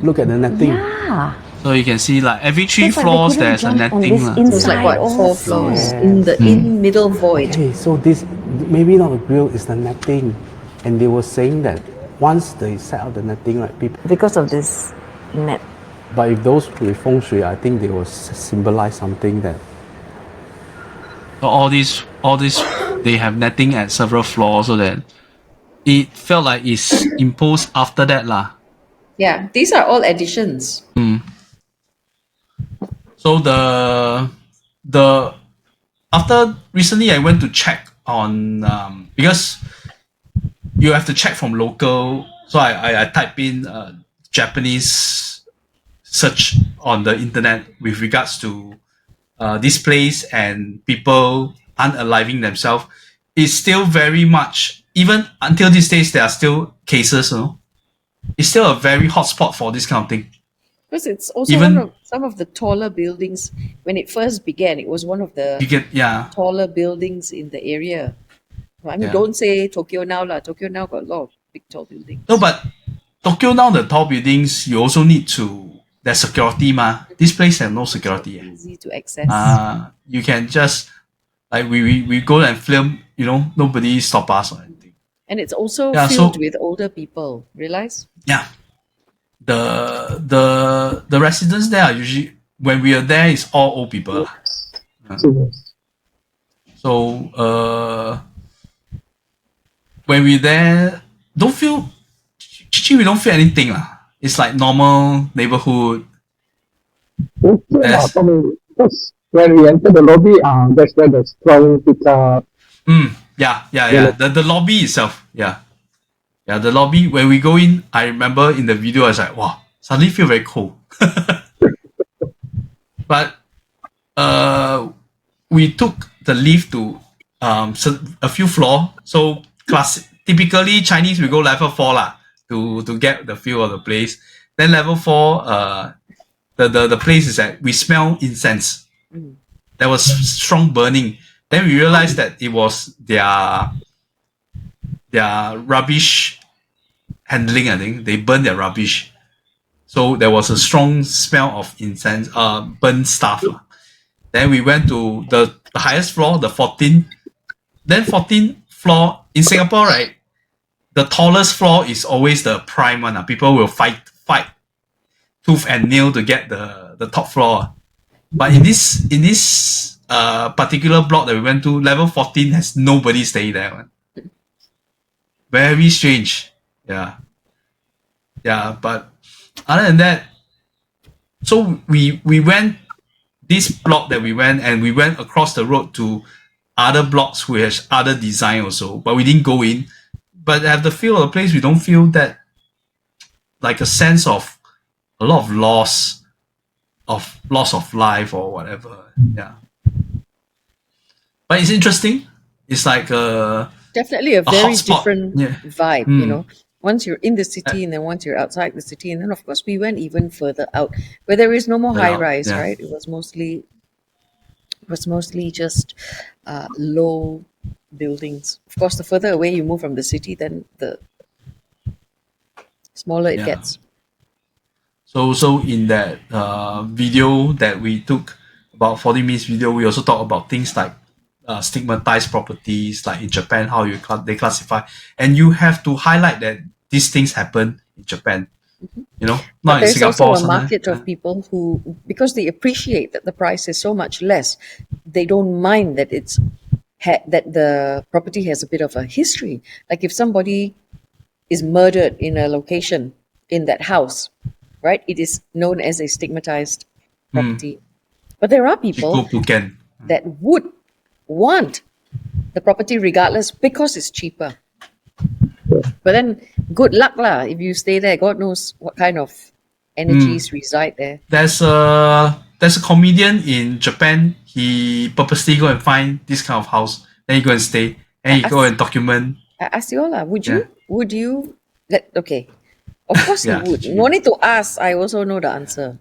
Look at the netting. Yeah. so you can see like every 3 It's like they floors couldn't there's a jump on netting this lah. It was like what, Inside 4 also. floors Yes. in the in middle void. Okay, so this maybe not the grill, is the netting, and they were saying that once they set out the netting, right, people. Because of this net. But if those with feng shui, I think they will symbolize something that. So all these they have netting at several floors so that it felt like it's imposed after that lah. Yeah, these are all additions. So the after recently I went to check on because you have to check from local. So I type in Japanese search on the internet with regards to this place and people unaliving themselves. It's still very much, even until these days there are still cases, you know. It's still a very hot spot for this kind of thing. Because it's also Even- one of some of the taller buildings. When it first began, it was one of the You get taller buildings in the area. I mean, Yeah. don't say Tokyo now lah. Tokyo now got a lot of big tall buildings. No, but Tokyo now the tall buildings you also need to there's security ma. This place have no security. Easy to access. You can just like we go and film, you know, nobody stop us or anything. And it's also Yeah, filled so- with older people. Realize? Yeah. The residents there are usually when we are there it's all old people. So when we're there, don't feel Chichi, we don't feel anything lah. It's like normal neighborhood. Okay, Yes. for me, because when we enter the lobby, that's where the strong pizza. Yeah. The lobby itself. Yeah, the lobby when we go in, I remember in the video I was like, wow, suddenly feel very cold. But we took the lift to a few floor. So typically Chinese we go level 4 lah to get the feel of the place. Then level 4, the place is that we smell incense. There was strong burning. Then we realized that it was their their rubbish handling. I think they burn their rubbish, so there was a strong smell of incense, burnt stuff. Then we went to the highest floor, the 14th. Then 14th floor in Singapore, right? The tallest floor is always the prime one. People will fight tooth and nail to get the top floor. But in this particular block that we went to, level 14 has nobody staying there. Man. Very strange. Yeah. But other than that, so we went this block that we went, and we went across the road to other blocks who has other design also, but we didn't go in. But at the feel of the place, we don't feel that like a sense of a lot of loss of life or whatever. Yeah. But it's interesting. It's like definitely a very hotspot. different vibe, you know. Once you're in the city and then once you're outside the city, and then of course we went even further out where there is no more high rise, right? It was mostly just low buildings. Of course, the further away you move from the city, then the smaller it gets. So in that video that we took, about 40 minutes video, we also talk about things like stigmatized properties, like in Japan, how they classify, and you have to highlight that these things happen in Japan. You know, not in Singapore. There's also a market of people who, because they appreciate that the price is so much less, they don't mind that that the property has a bit of a history. Like if somebody is murdered in a location in that house, right? It is known as a stigmatized property. But there are people that would want the property regardless because it's cheaper. But then good luck lah if you stay there. God knows what kind of energies reside there. There's a comedian in Japan. He purposely go and find this kind of house, then he go and stay, and he go and document. I ask you all lah, would you okay. Of course you would. No need to ask, I also know the answer.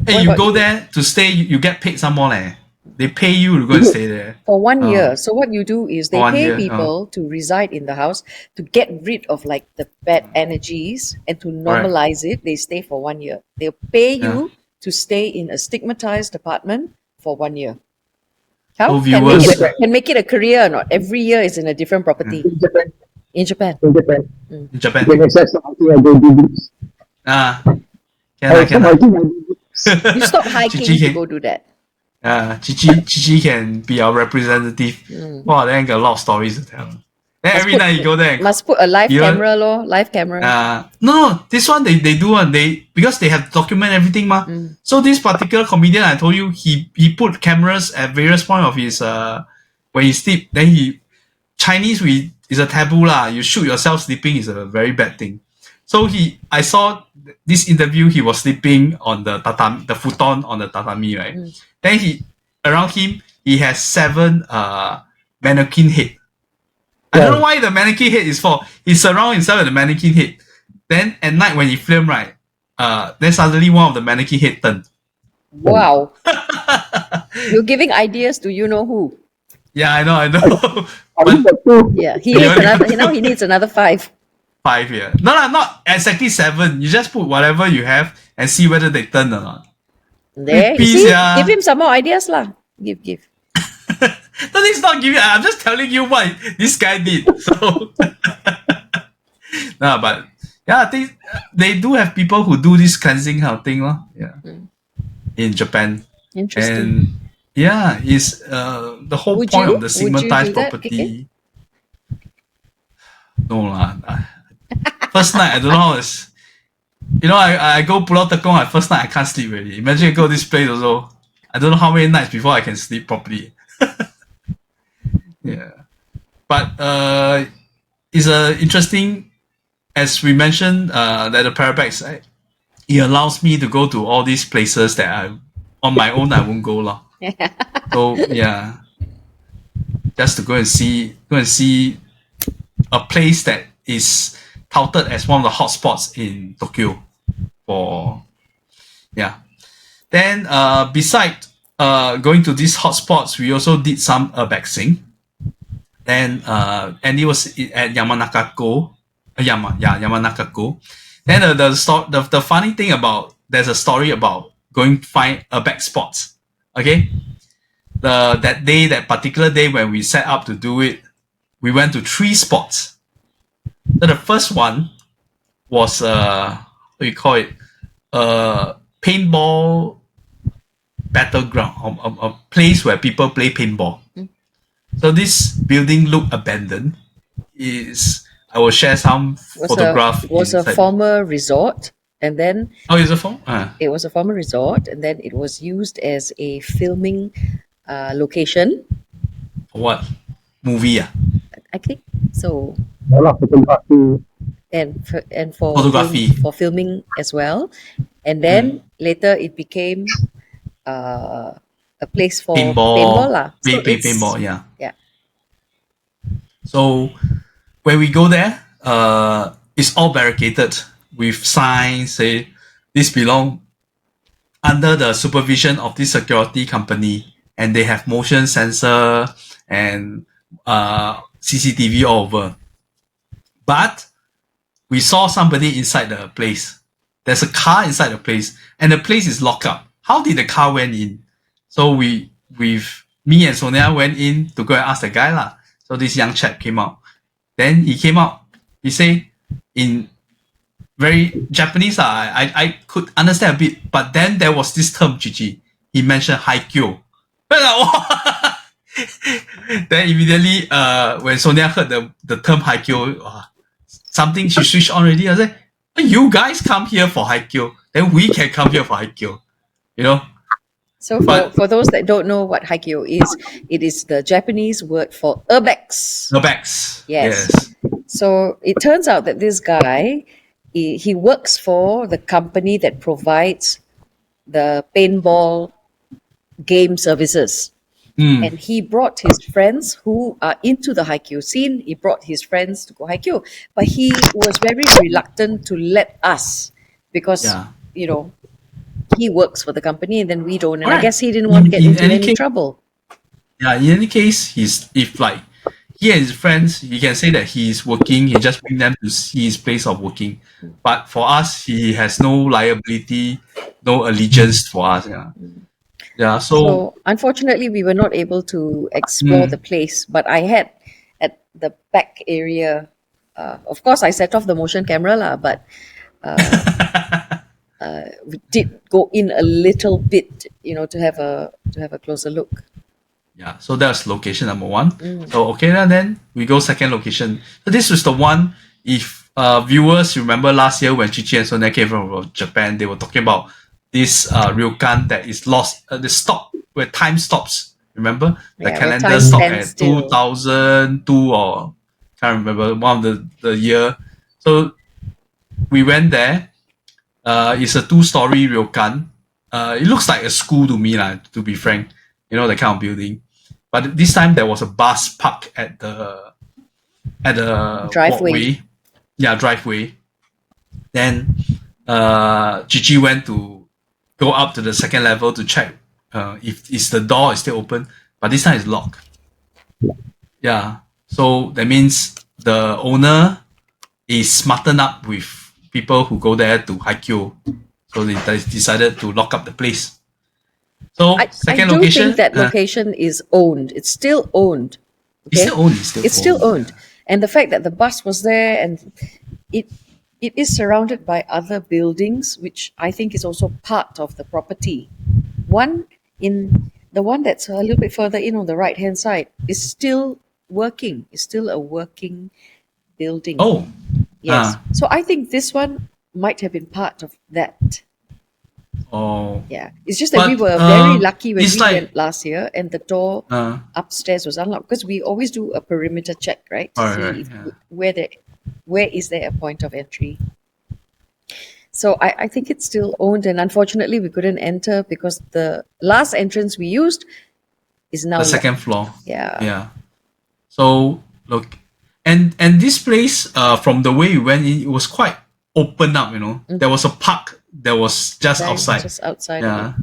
Hey, you go there to stay, you get paid some more leh. They pay you to go and stay there. For 1 year. So what you do is they pay people to reside in the house to get rid of like the bad energies and to normalize it. They stay for 1 year. They'll pay you to stay in a stigmatized apartment for 1 year. How? Can make it a career or not? Every year is in a different property. In Japan. In Japan. You stop hiking to go do that. Cici can be our representative. Wow, then got a lot of stories to tell. Then every night you go there. Must put a live camera, live camera. No, this one they do one. Because they have to document everything, ma. So this particular comedian, I told you, he put cameras at various points of his when he sleep. Then Chinese is a taboo lah. You shoot yourself sleeping is a very bad thing. So I saw this interview. He was sleeping on the tatami, the futon on the tatami, right? Then around him, he has 7 mannequin head. I don't know why the mannequin head is for. He surrounds himself with the mannequin head. Then at night when he film, right, then suddenly one of the mannequin head turned. Wow. You're giving ideas to you know who. Yeah, I know. Yeah, he needs another 5. 5, yeah. No, not exactly 7. You just put whatever you have and see whether they turn or not. There, give him some more ideas lah. Give. No, it's not giving. I'm just telling you what this guy did. So, no, but yeah, I think they do have people who do this cleansing kind of thing, yeah, in Japan. Interesting. And yeah, it's the whole point of the stigmatized property. No lah. First night, I don't know how it's. You know, I go Pulau Tekong. First night I can't sleep already. Imagine I go this place also. I don't know how many nights before I can sleep properly. Yeah, but it's interesting, as we mentioned, that the Parabex, it allows me to go to all these places that I on my own I won't go lah. So yeah, just to go and see a place that is touted as one of the hotspots in Tokyo. Then beside going to these hotspots, we also did some urbexing. Then and it was at Yamanakako. Yamanakako. Then the funny thing about there's a story about going find Urbex spots. Okay. That particular day when we set up to do it, we went to 3 spots. So the first one was what do you call it? Paintball battleground, a place where people play paintball. So this building looked abandoned. I will share some photograph. It was a former resort, and then it's a form. It was a former resort, and then it was used as a filming location. For what movie? I think so. Photography. And for photography for filming as well, and then later it became a place for paintball lah. Paintball, yeah. Yeah. So when we go there, it's all barricaded with signs say this belong under the supervision of this security company, and they have motion sensor and CCTV all over. But we saw somebody inside the place. There's a car inside the place, and the place is locked up. How did the car went in? So me and Sonia went in to go and ask the guy lah. So this young chap came out. Then he came out. He say in very Japanese lah. I could understand a bit, but then there was this term, Cici. He mentioned Hachioji. Then immediately, when Sonia heard the term Hachioji, something she switched on already. I said, you guys come here for Hachioji, then we can come here for Hachioji. You know? So for those that don't know what Hachioji is, it is the Japanese word for Urbex. Urbex. Yes. So it turns out that this guy, he works for the company that provides the paintball game services. And he brought his friends who are into the Hachioji scene. He brought his friends to go Hachioji, but he was very reluctant to let us because he works for the company and then we don't. And I guess he didn't want to get into any trouble. Yeah, in any case, if like he and his friends, he can say that he's working. He just bring them to see his place of working. But for us, he has no liability, no allegiance for us. Yeah. Yeah, so unfortunately, we were not able to explore the place. But I had at the back area. Of course, I set off the motion camera lah, but we did go in a little bit, to have a closer look. Yeah, so that's location number 1. So okay, then we go second location. So this was the one. If viewers remember last year when Cici and Sonia came from Japan, they were talking about this ryokan that is lost, the stop where time stops. Remember the calendar stopped at 2002 or can't remember one of the year. So we went there. It's a 2-story ryokan. It looks like a school to me lah, to be frank. The kind of building. But this time there was a bus parked at the driveway. Walkway. Yeah, driveway. Then Cici went to go up to the second level to check if the door is still open, but this time it's locked. Yeah, so that means the owner is smartened up with people who go there to Hachioji, so they decided to lock up the place. So second location, I do think that location is owned. It's still owned. Okay? It's still owned. And the fact that the bus was there and it is surrounded by other buildings, which I think is also part of the property. The one that's a little bit further in on the right-hand side is still working. It's still a working building. Oh. Yes. So I think this one might have been part of that. Oh. Yeah. It's just that we were very lucky when we went last year and the door upstairs was unlocked because we always do a perimeter check, right? To see where is there a point of entry. So I think it's still owned, and unfortunately we couldn't enter because the last entrance we used is now the second floor. Yeah. So look, and this place, from the way we went in, it was quite open up. There was a park that was just outside. Just outside. Yeah.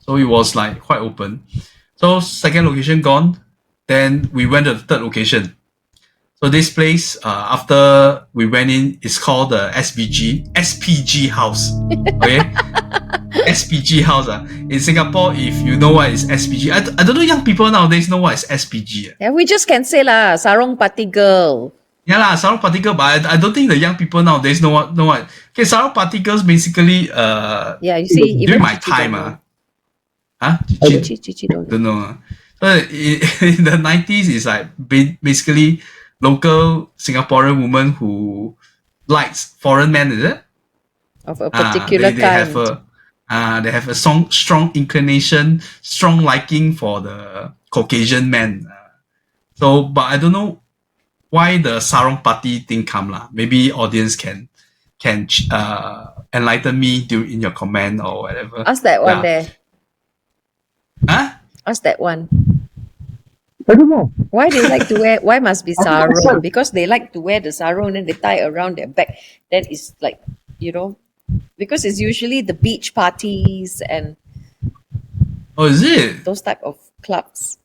So it was like quite open. So second location gone. Then we went to the third location. So this place, after we went in, is called the SPG House. Okay, SPG House. In Singapore, if you know what is SPG, I don't know young people nowadays know what is SPG. Yeah, we just can say lah, sarong party girl. Yeah lah, sarong party girl, but I don't think the young people nowadays know what. Okay, sarong party girls basically. Yeah, you see, during even my Cici time, don't know. Cici Don't know. don't know. So in the 90s, it's like basically local Singaporean woman who likes foreign men, is it? Of a particular they kind. They have a strong inclination, strong liking for the Caucasian men. So, but I don't know why the sarong party thing come lah. Maybe audience can enlighten me in your comment or whatever. Ask that one there. Huh? Ask that one. I don't know. Why they like to wear? Why must be sarong? Because they like to wear the sarong and they tie around their back. That is like, because it's usually the beach parties and Oh, is it? those type of clubs.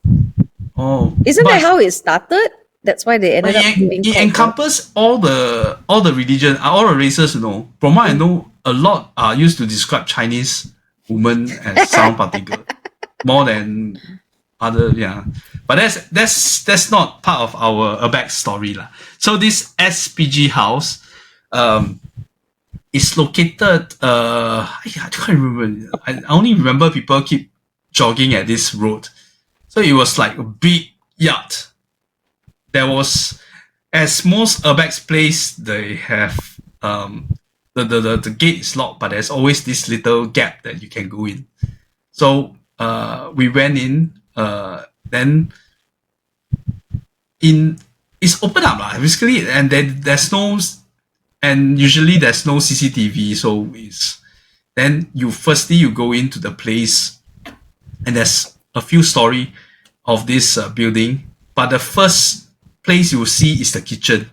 Oh, Isn't that how it started? That's why they ended up being it called encompasses all the religion, all the races. From what I know, a lot are used to describe Chinese women as sarong party girl more than other. Yeah, but that's not part of our Urbex story lah. So this SPG house, is located. I can't remember. I only remember people keep jogging at this road. So it was like a big yard. There was, as most Urbex place, they have the gate is locked, but there's always this little gap that you can go in. So we went in. Then it's open up lah, basically, and then there's no, and usually there's no CCTV. So then you go into the place, and there's a few story of this building, but the first place you will see is the kitchen,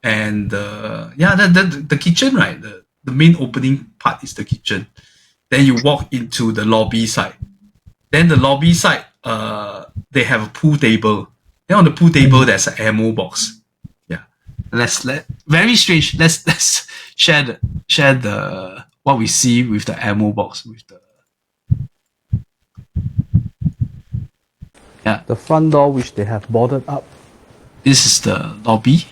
and the kitchen, right? The main opening part is the kitchen. Then you walk into the lobby side. Then the lobby side, they have a pool table. Then on the pool table, there's an ammo box. Yeah, very strange. Let's share the what we see with the ammo box with the. Yeah. The front door, which they have boarded up. This is the lobby.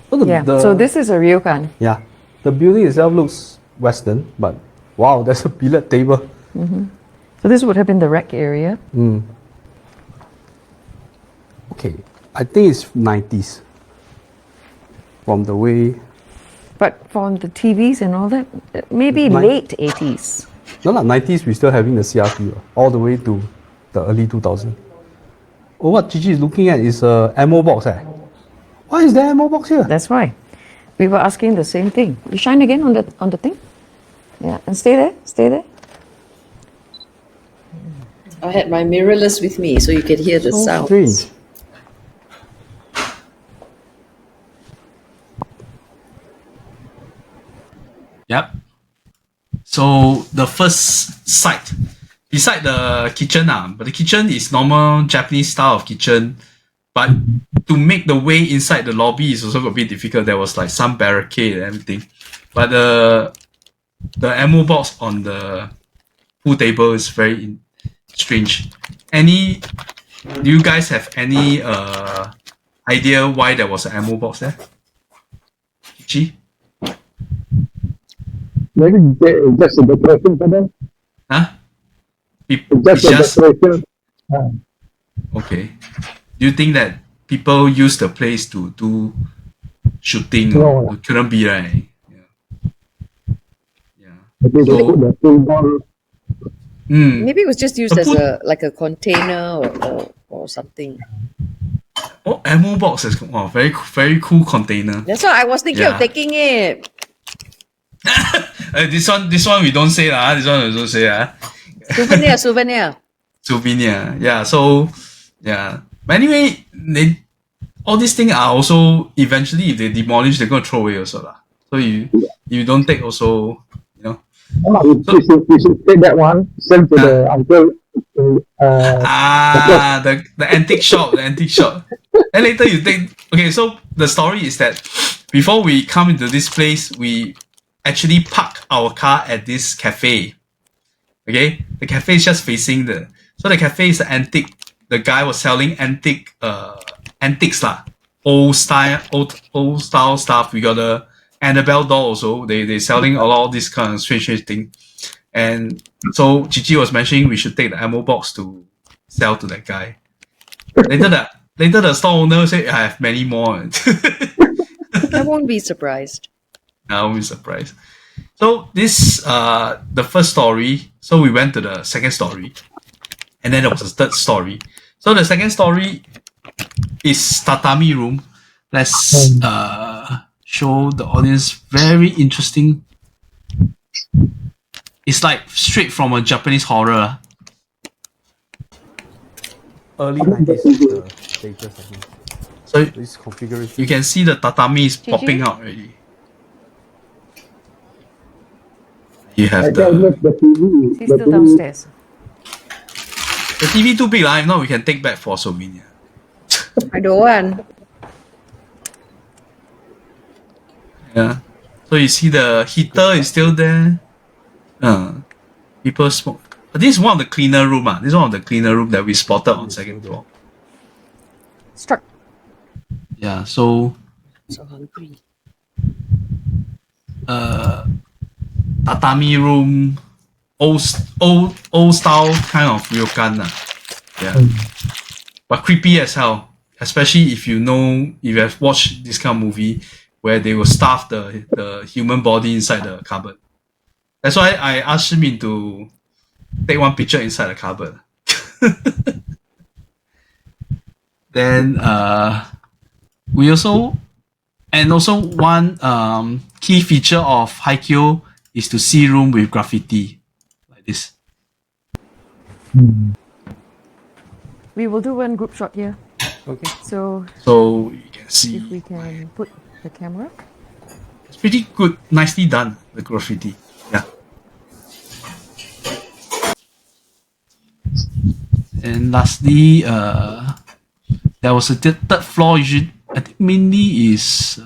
So this is a ryokan. Yeah. The building itself looks Western, but wow, there's a billiard table. Mm-hmm. So this would have been the rec area. Okay. I think it's 90s. From the way... But from the TVs and all that, maybe late 80s. No, 90s, we're still having the CRT all the way to the early 2000s. Oh, what Cici is looking at is a ammo box. Why is there ammo box here? That's why. We were asking the same thing. You shine again on the thing? Yeah, and stay there. I had my mirrorless with me so you could hear the sound. Strange. Yep. So the first site, beside the kitchen, but the kitchen is normal Japanese style of kitchen. But to make the way inside the lobby is also a bit difficult. There was like some barricade and everything. But the ammo box on the pool table is very strange. Do you guys have any idea why there was an ammo box there? Chi? Maybe just a decoration for them. Huh? Just a decoration. Okay. Do you think that people use the place to do shooting? No. It couldn't be, right? Yeah. Maybe they put the full ball. Maybe it was just used as a container or something. Oh, ammo box is very very cool container. That's why I was thinking of taking it. This one we don't say lah. This one we don't say lah. Souvenir. Yeah. So yeah. But anyway, all these things are also eventually, if they demolish, they're gonna throw away also lah. So you don't take also, We should take that one, send to the uncle The antique shop, the antique shop. Then later you take. Okay, so the story is that before we come into this place, we actually park our car at this cafe. Okay, the cafe is just facing so the cafe is antique. The guy was selling antiques lah, old style stuff. We got a Annabelle doll also. They selling a lot of this kind of strange thing. And so Cici was mentioning we should take the ammo box to sell to that guy. Later the store owner said I have many more. I won't be surprised. I won't be surprised. So this the first story. So we went to the second story, and then there was a third story. So the second story is tatami room. Let's show the audience. Very interesting. It's like straight from a Japanese horror. Early 90s is the latest, I think. So this configuration. You can see the tatami is popping out already. You have the TV. She's still downstairs. The TV too big, if not we can take back for souvenir. I don't want. Yeah. So you see the heater is still there. People smoke. But this is one of the cleaner room. This is one of the cleaner room that we spotted on second floor. Struck. Yeah, so hungry. Tatami room, old style kind of ryokan. Yeah. But creepy as hell. Especially if you have watched this kind of movie where they will stuff the human body inside the cupboard. That's why I asked Shimin to take one picture inside the cupboard. Then we also one key feature of Hachioji is to see room with graffiti like this. We will do one group shot here. Okay. So you can see if we can put the camera. it's pretty good, nicely done, the graffiti. Yeah. And lastly, there was a third floor. I think mainly is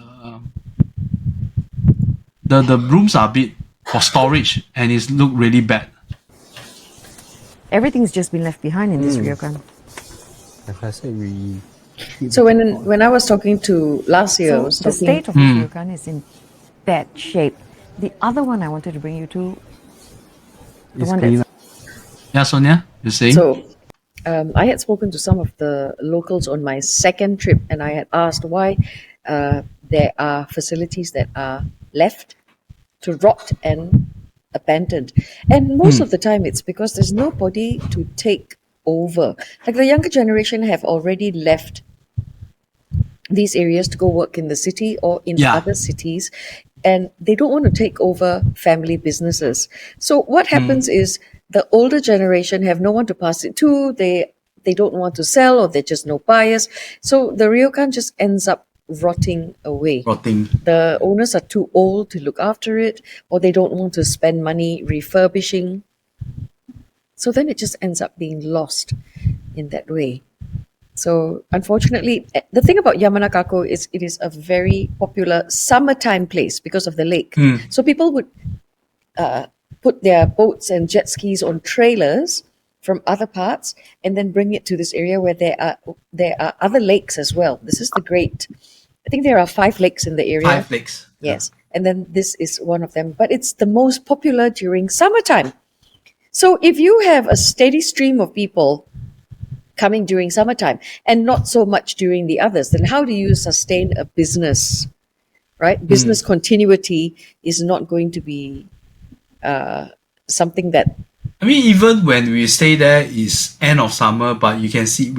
the rooms are a bit for storage and it look really bad. Everything's just been left behind in this ryokan. Like I said, we. So when I was talking to last year, I So was the talking. state of this ryokan is in bad shape. The other one I wanted to bring you to, the It's one clean. that's Yeah, Sonia, you're saying? So I had spoken to some of the locals on my second trip, and I had asked why there are facilities that are left to rot and abandoned. And most of the time, it's because there's nobody to take over. Like the younger generation have already left these areas to go work in the city or in other cities, and they don't want to take over family businesses. So what happens is the older generation have no one to pass it to. They don't want to sell, or there's just no buyers. So the ryokan just ends up rotting away. The owners are too old to look after it, or they don't want to spend money refurbishing. So then it just ends up being lost in that way. So unfortunately, the thing about Yamanakako is it is a very popular summertime place because of the lake. So people would put their boats and jet skis on trailers from other parts and then bring it to this area where there are other lakes as well. This is the great. I think there are 5 lakes in the area. 5 lakes. Yes. And then this is one of them. But it's the most popular during summertime. So if you have a steady stream of people coming during summertime and not so much during the others, then how do you sustain a business, right? Business continuity is not going to be something that... I mean, even when we stay there, is end of summer, but you can see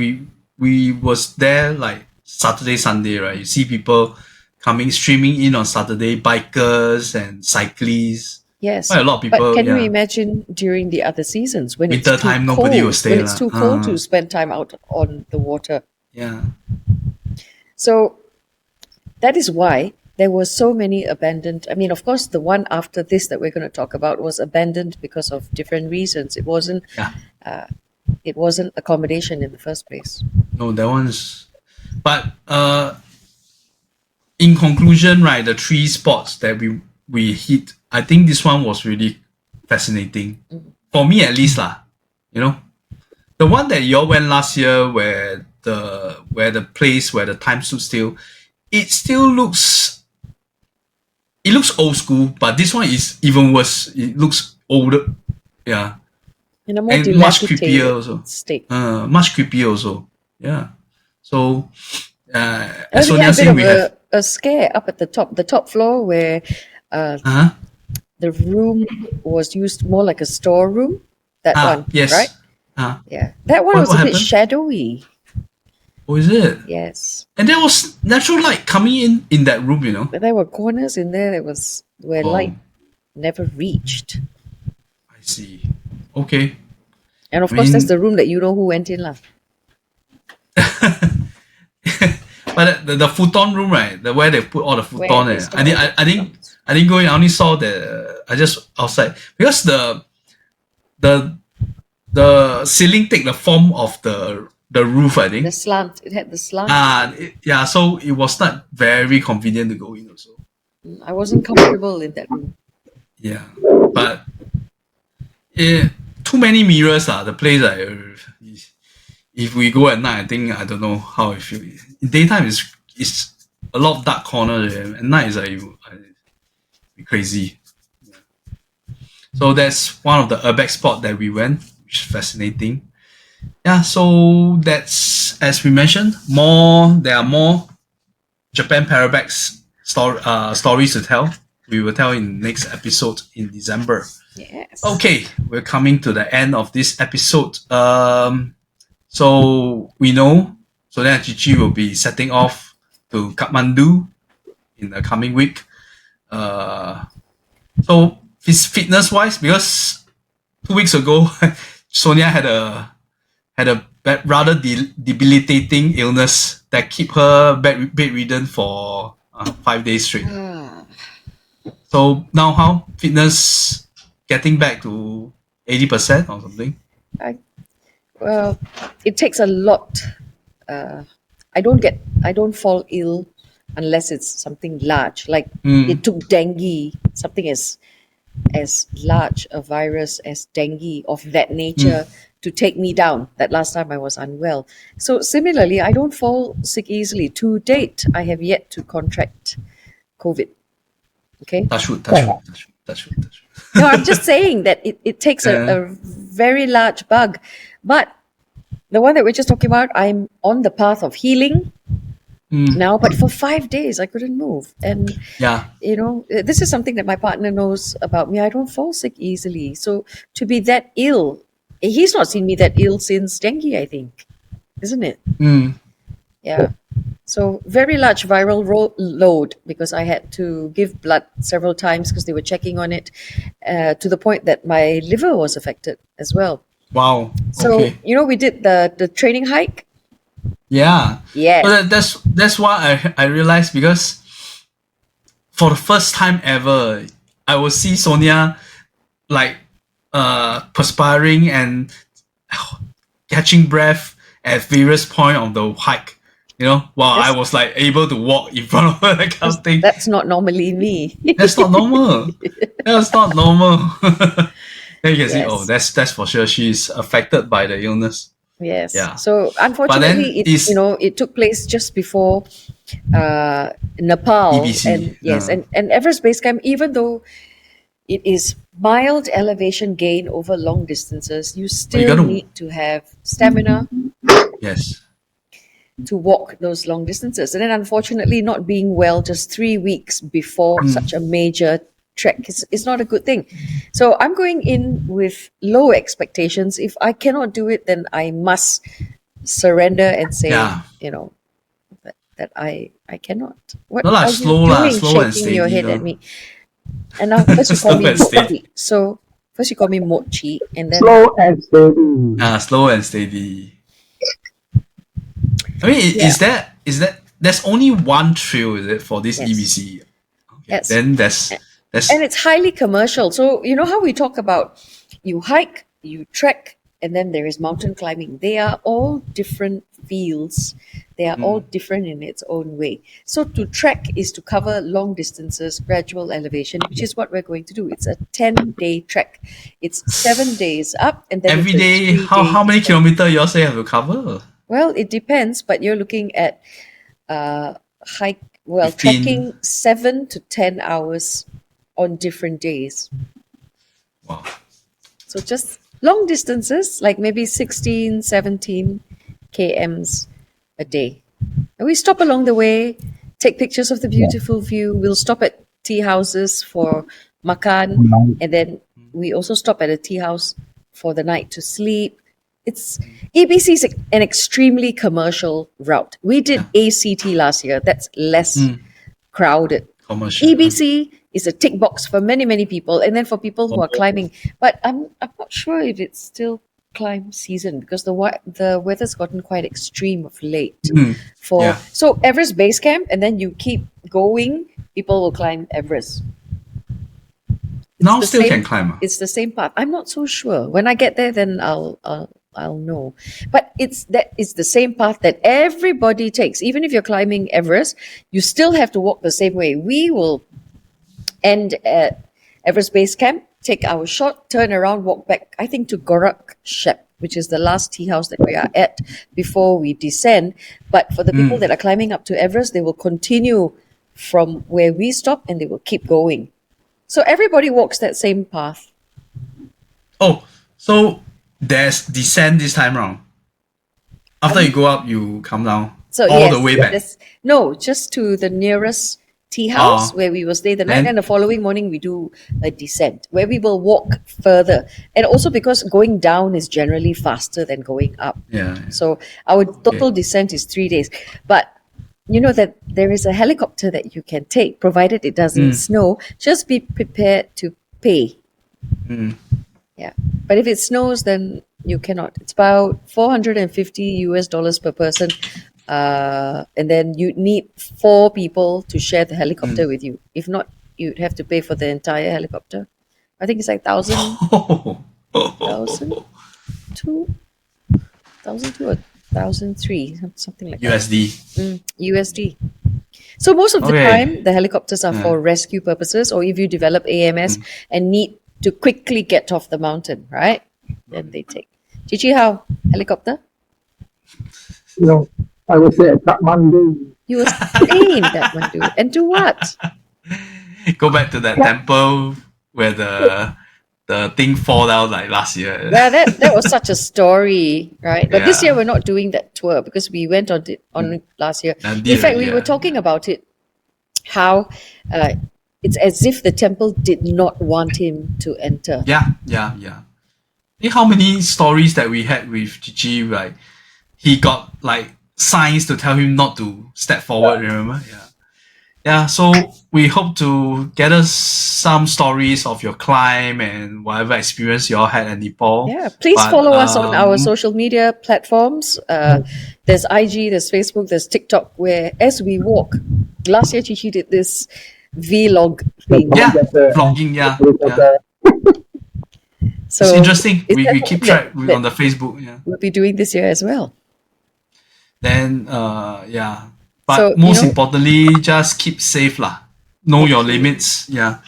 we was there like Saturday, Sunday, right? You see people streaming in on Saturday, bikers and cyclists. Yes, quite a lot of people. But can you imagine during the other seasons when winter it's too time, cold, nobody will stay. When it's too cold to spend time out on the water. Yeah. So that is why there were so many abandoned. I mean, of course, the one after this that we're going to talk about was abandoned because of different reasons. It wasn't it wasn't accommodation in the first place. No, that one's. But in conclusion, right, the 3 spots that we hit, I think this one was really fascinating. For me at least lah. You know? The one that y'all went last year where the place where the time stood still, it still looks old school, but this one is even worse. It looks older. Yeah. In a more And much creepier dilapidated also. state. Much creepier also. Yeah. So I as think we Sonia had a saying, bit we of have a scare up at the top floor where the room was used more like a storeroom. That one, yes. right? Yeah, that one What was a bit happened? shadowy. Oh, is it? Yes, And there was natural light coming in that room, you know. but there were corners in there that was where light never reached. I see. Okay. And of I course, that's mean- the room that you know who went in, lah. But the futon room, right? The where they put all the futon. they store all the I didn't go in. I only saw I just outside because the ceiling take the form of the roof. I think. The slant. It had the slant. Yeah. So it was not very convenient to go in. Also. I wasn't comfortable in that room. Yeah, but too many mirrors. The place. If we go at night, I think I don't know how I feel. In daytime, it's a lot of dark corners. At night, is like crazy. Yeah. So that's one of the Urbex spot that we went, which is fascinating. Yeah. So that's, as we mentioned, there are more Japan Parabex stories to tell. We will tell in next episode in December. Yes. Okay, we're coming to the end of this episode. So we know Sonia and Cici will be setting off to Kathmandu in the coming week. So fitness wise, because 2 weeks ago Sonia had a rather debilitating illness that keep her bedridden for 5 days straight. So now how fitness getting back to 80% or something? Well, it takes a lot. I don't fall ill unless it's something large. Like it took dengue, something as large a virus as dengue of that nature to take me down. That last time I was unwell. So similarly, I don't fall sick easily. To date, I have yet to contract COVID. Okay. Touch wood. No, I'm just saying that it takes a very large bug. But the one that we're just talking about, I'm on the path of healing now. But for 5 days, I couldn't move. And, this is something that my partner knows about me. I don't fall sick easily. So to be that ill, he's not seen me that ill since dengue, I think. Isn't it? Yeah. So very large viral load because I had to give blood several times because they were checking on it to the point that my liver was affected as well. Wow. So, okay. We did the training hike. Yeah. Yeah. So that's why I realized, because for the first time ever, I will see Sonia like perspiring and catching breath at various points of the hike. While I was like able to walk in front of her, that kind of thing. That's not normally me. That's not normal. That's not normal. Then you can see, Yes. that's for sure. She's affected by the illness. Yes. Yeah. So unfortunately, it took place just before Nepal, EBC. and Everest Base Camp. Even though it is mild elevation gain over long distances, you still need to have stamina. Yes. To walk those long distances. And then unfortunately, not being well just 3 weeks before such a major trek is not a good thing. So I'm going in with low expectations. If I cannot do it, then I must surrender and say, that I cannot. What are you doing, shaking your head at me? And now first you call me mochi. So first you call me mochi, and then slow and steady. Slow and steady. I mean, is that there's only one trail, is it, for this EBC? Okay. Yes. Then that's and it's highly commercial. So you know how we talk about you hike, you trek, and then there is mountain climbing. They are all different fields. They are all different in its own way. So to trek is to cover long distances, gradual elevation, which is what we're going to do. It's a 10-day trek. It's 7 days up, and then Every it's a day, 3-day how many trek. kilometers you all say have to cover? Well, it depends, but you're looking at hike. Well, 15. trekking 7 to 10 hours on different days. Wow. So just long distances, like maybe 16, 17 kms a day. And we stop along the way, take pictures of the beautiful view. We'll stop at tea houses for makan, and then we also stop at a tea house for the night to sleep. EBC is an extremely commercial route. We did ACT last year. That's less crowded. Commercial. EBC is a tick box for many, many people, and then for people who are climbing. But I'm not sure if it's still climb season because the weather's gotten quite extreme of late. So Everest base camp, and then you keep going. People will climb Everest. Now still can climb. It's the same path. I'm not so sure. When I get there, then I'll know. But it's the same path that everybody takes. Even if you're climbing Everest, you still have to walk the same way. We will end at Everest base camp, take our shot, turn around, walk back, I think to Gorak Shep, which is the last tea house that we are at before we descend. But for the people that are climbing up to Everest, they will continue from where we stop and they will keep going. So everybody walks that same path. Oh, so there's descent this time round. After you go up, you come down. So all the way back. No, just to the nearest tea house where we will stay the night, and the following morning we do a descent where we will walk further. And also because going down is generally faster than going up. So our total descent is 3 days. But you know that there is a helicopter that you can take, provided it doesn't snow. Just be prepared to pay. Yeah. But if it snows, then you cannot. It's about $450 per person. And then you need 4 people to share the helicopter with you. If not, you'd have to pay for the entire helicopter. I think it's like 1,000, 1,002 or 1,003, something like USD. that. USD. So most of the time, the helicopters are for rescue purposes, or if you develop AMS and need to quickly get off the mountain, right? Then they take. Cici, how? Helicopter? I would say at Kathmandu. You were staying in Kathmandu. And do what? Go back to that temple where the thing fall down like last year. Yeah, that was such a story, right? But this year we're not doing that tour because we went on last year. In fact, we were talking about it, how it's as if the temple did not want him to enter. Yeah. How many stories that we had with Gigi, like he got like signs to tell him not to step forward, remember? Yeah, so we hope to gather some stories of your climb and whatever experience you all had in Nepal. Yeah, please follow us on our social media platforms. There's IG, there's Facebook, there's TikTok, where as we walk, last year Chichi did this vlog thing. Yeah, vlogging, yeah. So it's interesting. We keep track on the Facebook. Yeah, we'll be doing this year as well. Then, but so, most importantly, just keep safe lah. Know your limits. Yeah.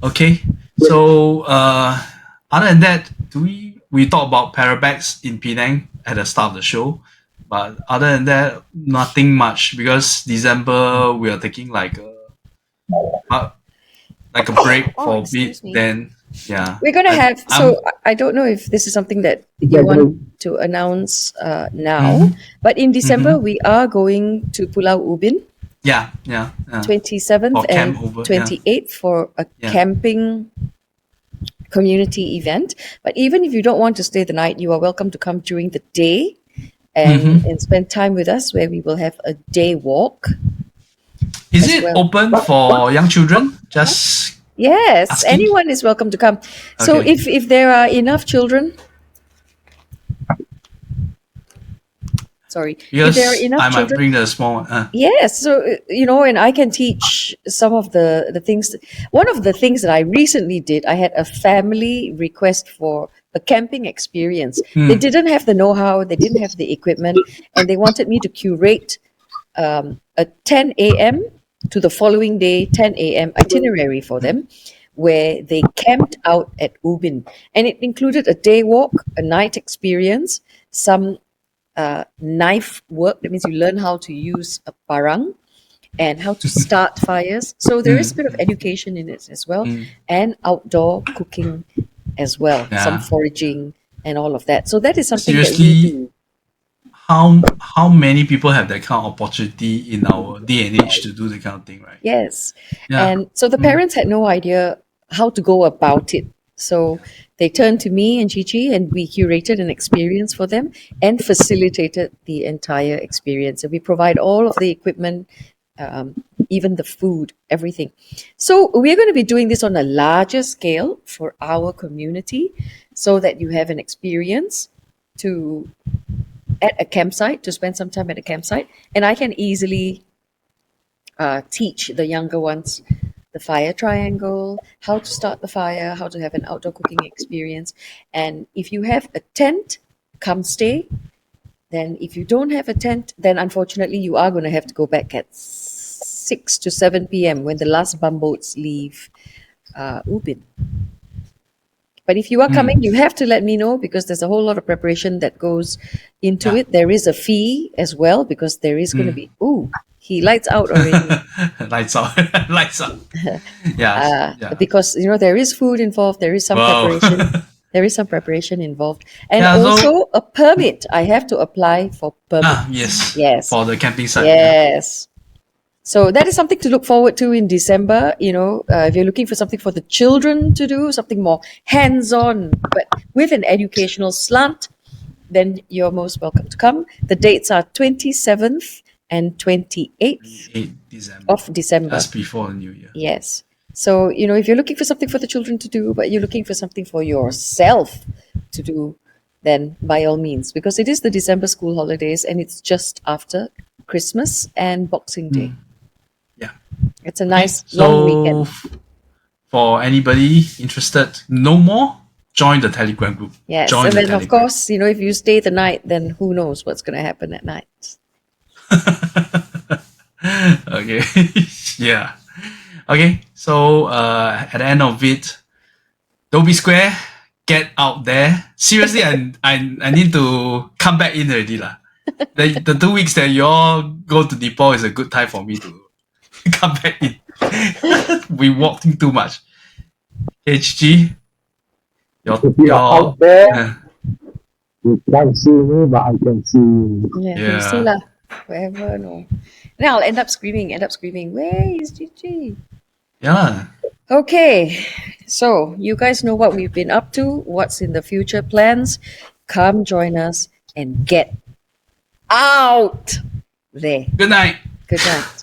Okay. So, other than that, we talk about Parabex in Penang at the start of the show, but other than that, nothing much because December we are taking like a break for a bit. Then. Yeah, we're gonna have. So I don't know if this is something that you want to announce now, but in December we are going to Pulau Ubin. 27th and 28th for a camping community event. But even if you don't want to stay the night, you are welcome to come during the day and spend time with us, where we will have a day walk. Is it open for young children? Just yes, asking? Anyone is welcome to come. So if there are enough children, if there are enough children, might bring the small one. Yes, so and I can teach some of the things. One of the things that I recently did, I had a family request for a camping experience. They didn't have the know-how, they didn't have the equipment, and they wanted me to curate a 10 a.m. to the following day 10 a.m. itinerary for them, where they camped out at Ubin. And it included a day walk, a night experience, some knife work. That means you learn how to use a parang and how to start fires. So there is a bit of education in it as well, and outdoor cooking as well, some foraging and all of that. So that is something that we Seriously, do. how many people have that kind of opportunity in our day and age to do the kind of thing, right? Yes. Yeah. And so the parents had no idea how to go about it. So they turned to me and Cici, and we curated an experience for them and facilitated the entire experience. And we provide all of the equipment, even the food, everything. So we're going to be doing this on a larger scale for our community so that you have an experience at a campsite, to spend some time at a campsite. And I can easily teach the younger ones the fire triangle, how to start the fire, how to have an outdoor cooking experience. And if you have a tent, come stay. Then if you don't have a tent, then unfortunately you are going to have to go back at 6 to 7 p.m. when the last bumboats leave Ubin. But if you are coming, you have to let me know, because there's a whole lot of preparation that goes into it. There is a fee as well, because there is going to be, he lights out already. Lights out. Lights out. Yeah. Because, there is food involved. There is some preparation. There is some preparation involved. And also a permit. I have to apply for permit. Yes. For the camping site. Yes. So that is something to look forward to in December. If you're looking for something for the children to do, something more hands-on, but with an educational slant, then you're most welcome to come. The dates are 27th and 28th of December. Just before the New Year. Yes. So, if you're looking for something for the children to do, but you're looking for something for yourself to do, then by all means, because it is the December school holidays and it's just after Christmas and Boxing Day. Yeah. It's a nice long weekend. For anybody interested, no more, join the Telegram group. Yes. Join and the then, Telegram. of course, if you stay the night, then who knows what's going to happen at night. Okay. Yeah. Okay. So at the end of it, don't be square. Get out there. Seriously, I need to come back in already lah. The 2 weeks that you all go to Nepal is a good time for me to come back in. We walking too much. HG, If you are out there, you can't see me, but I can see you. Yeah. You see lah. Wherever, no. Then I'll end up screaming. Where is Cici? Yeah. Okay. So you guys know what we've been up to, what's in the future plans. Come join us and get out there. Good night. Good night.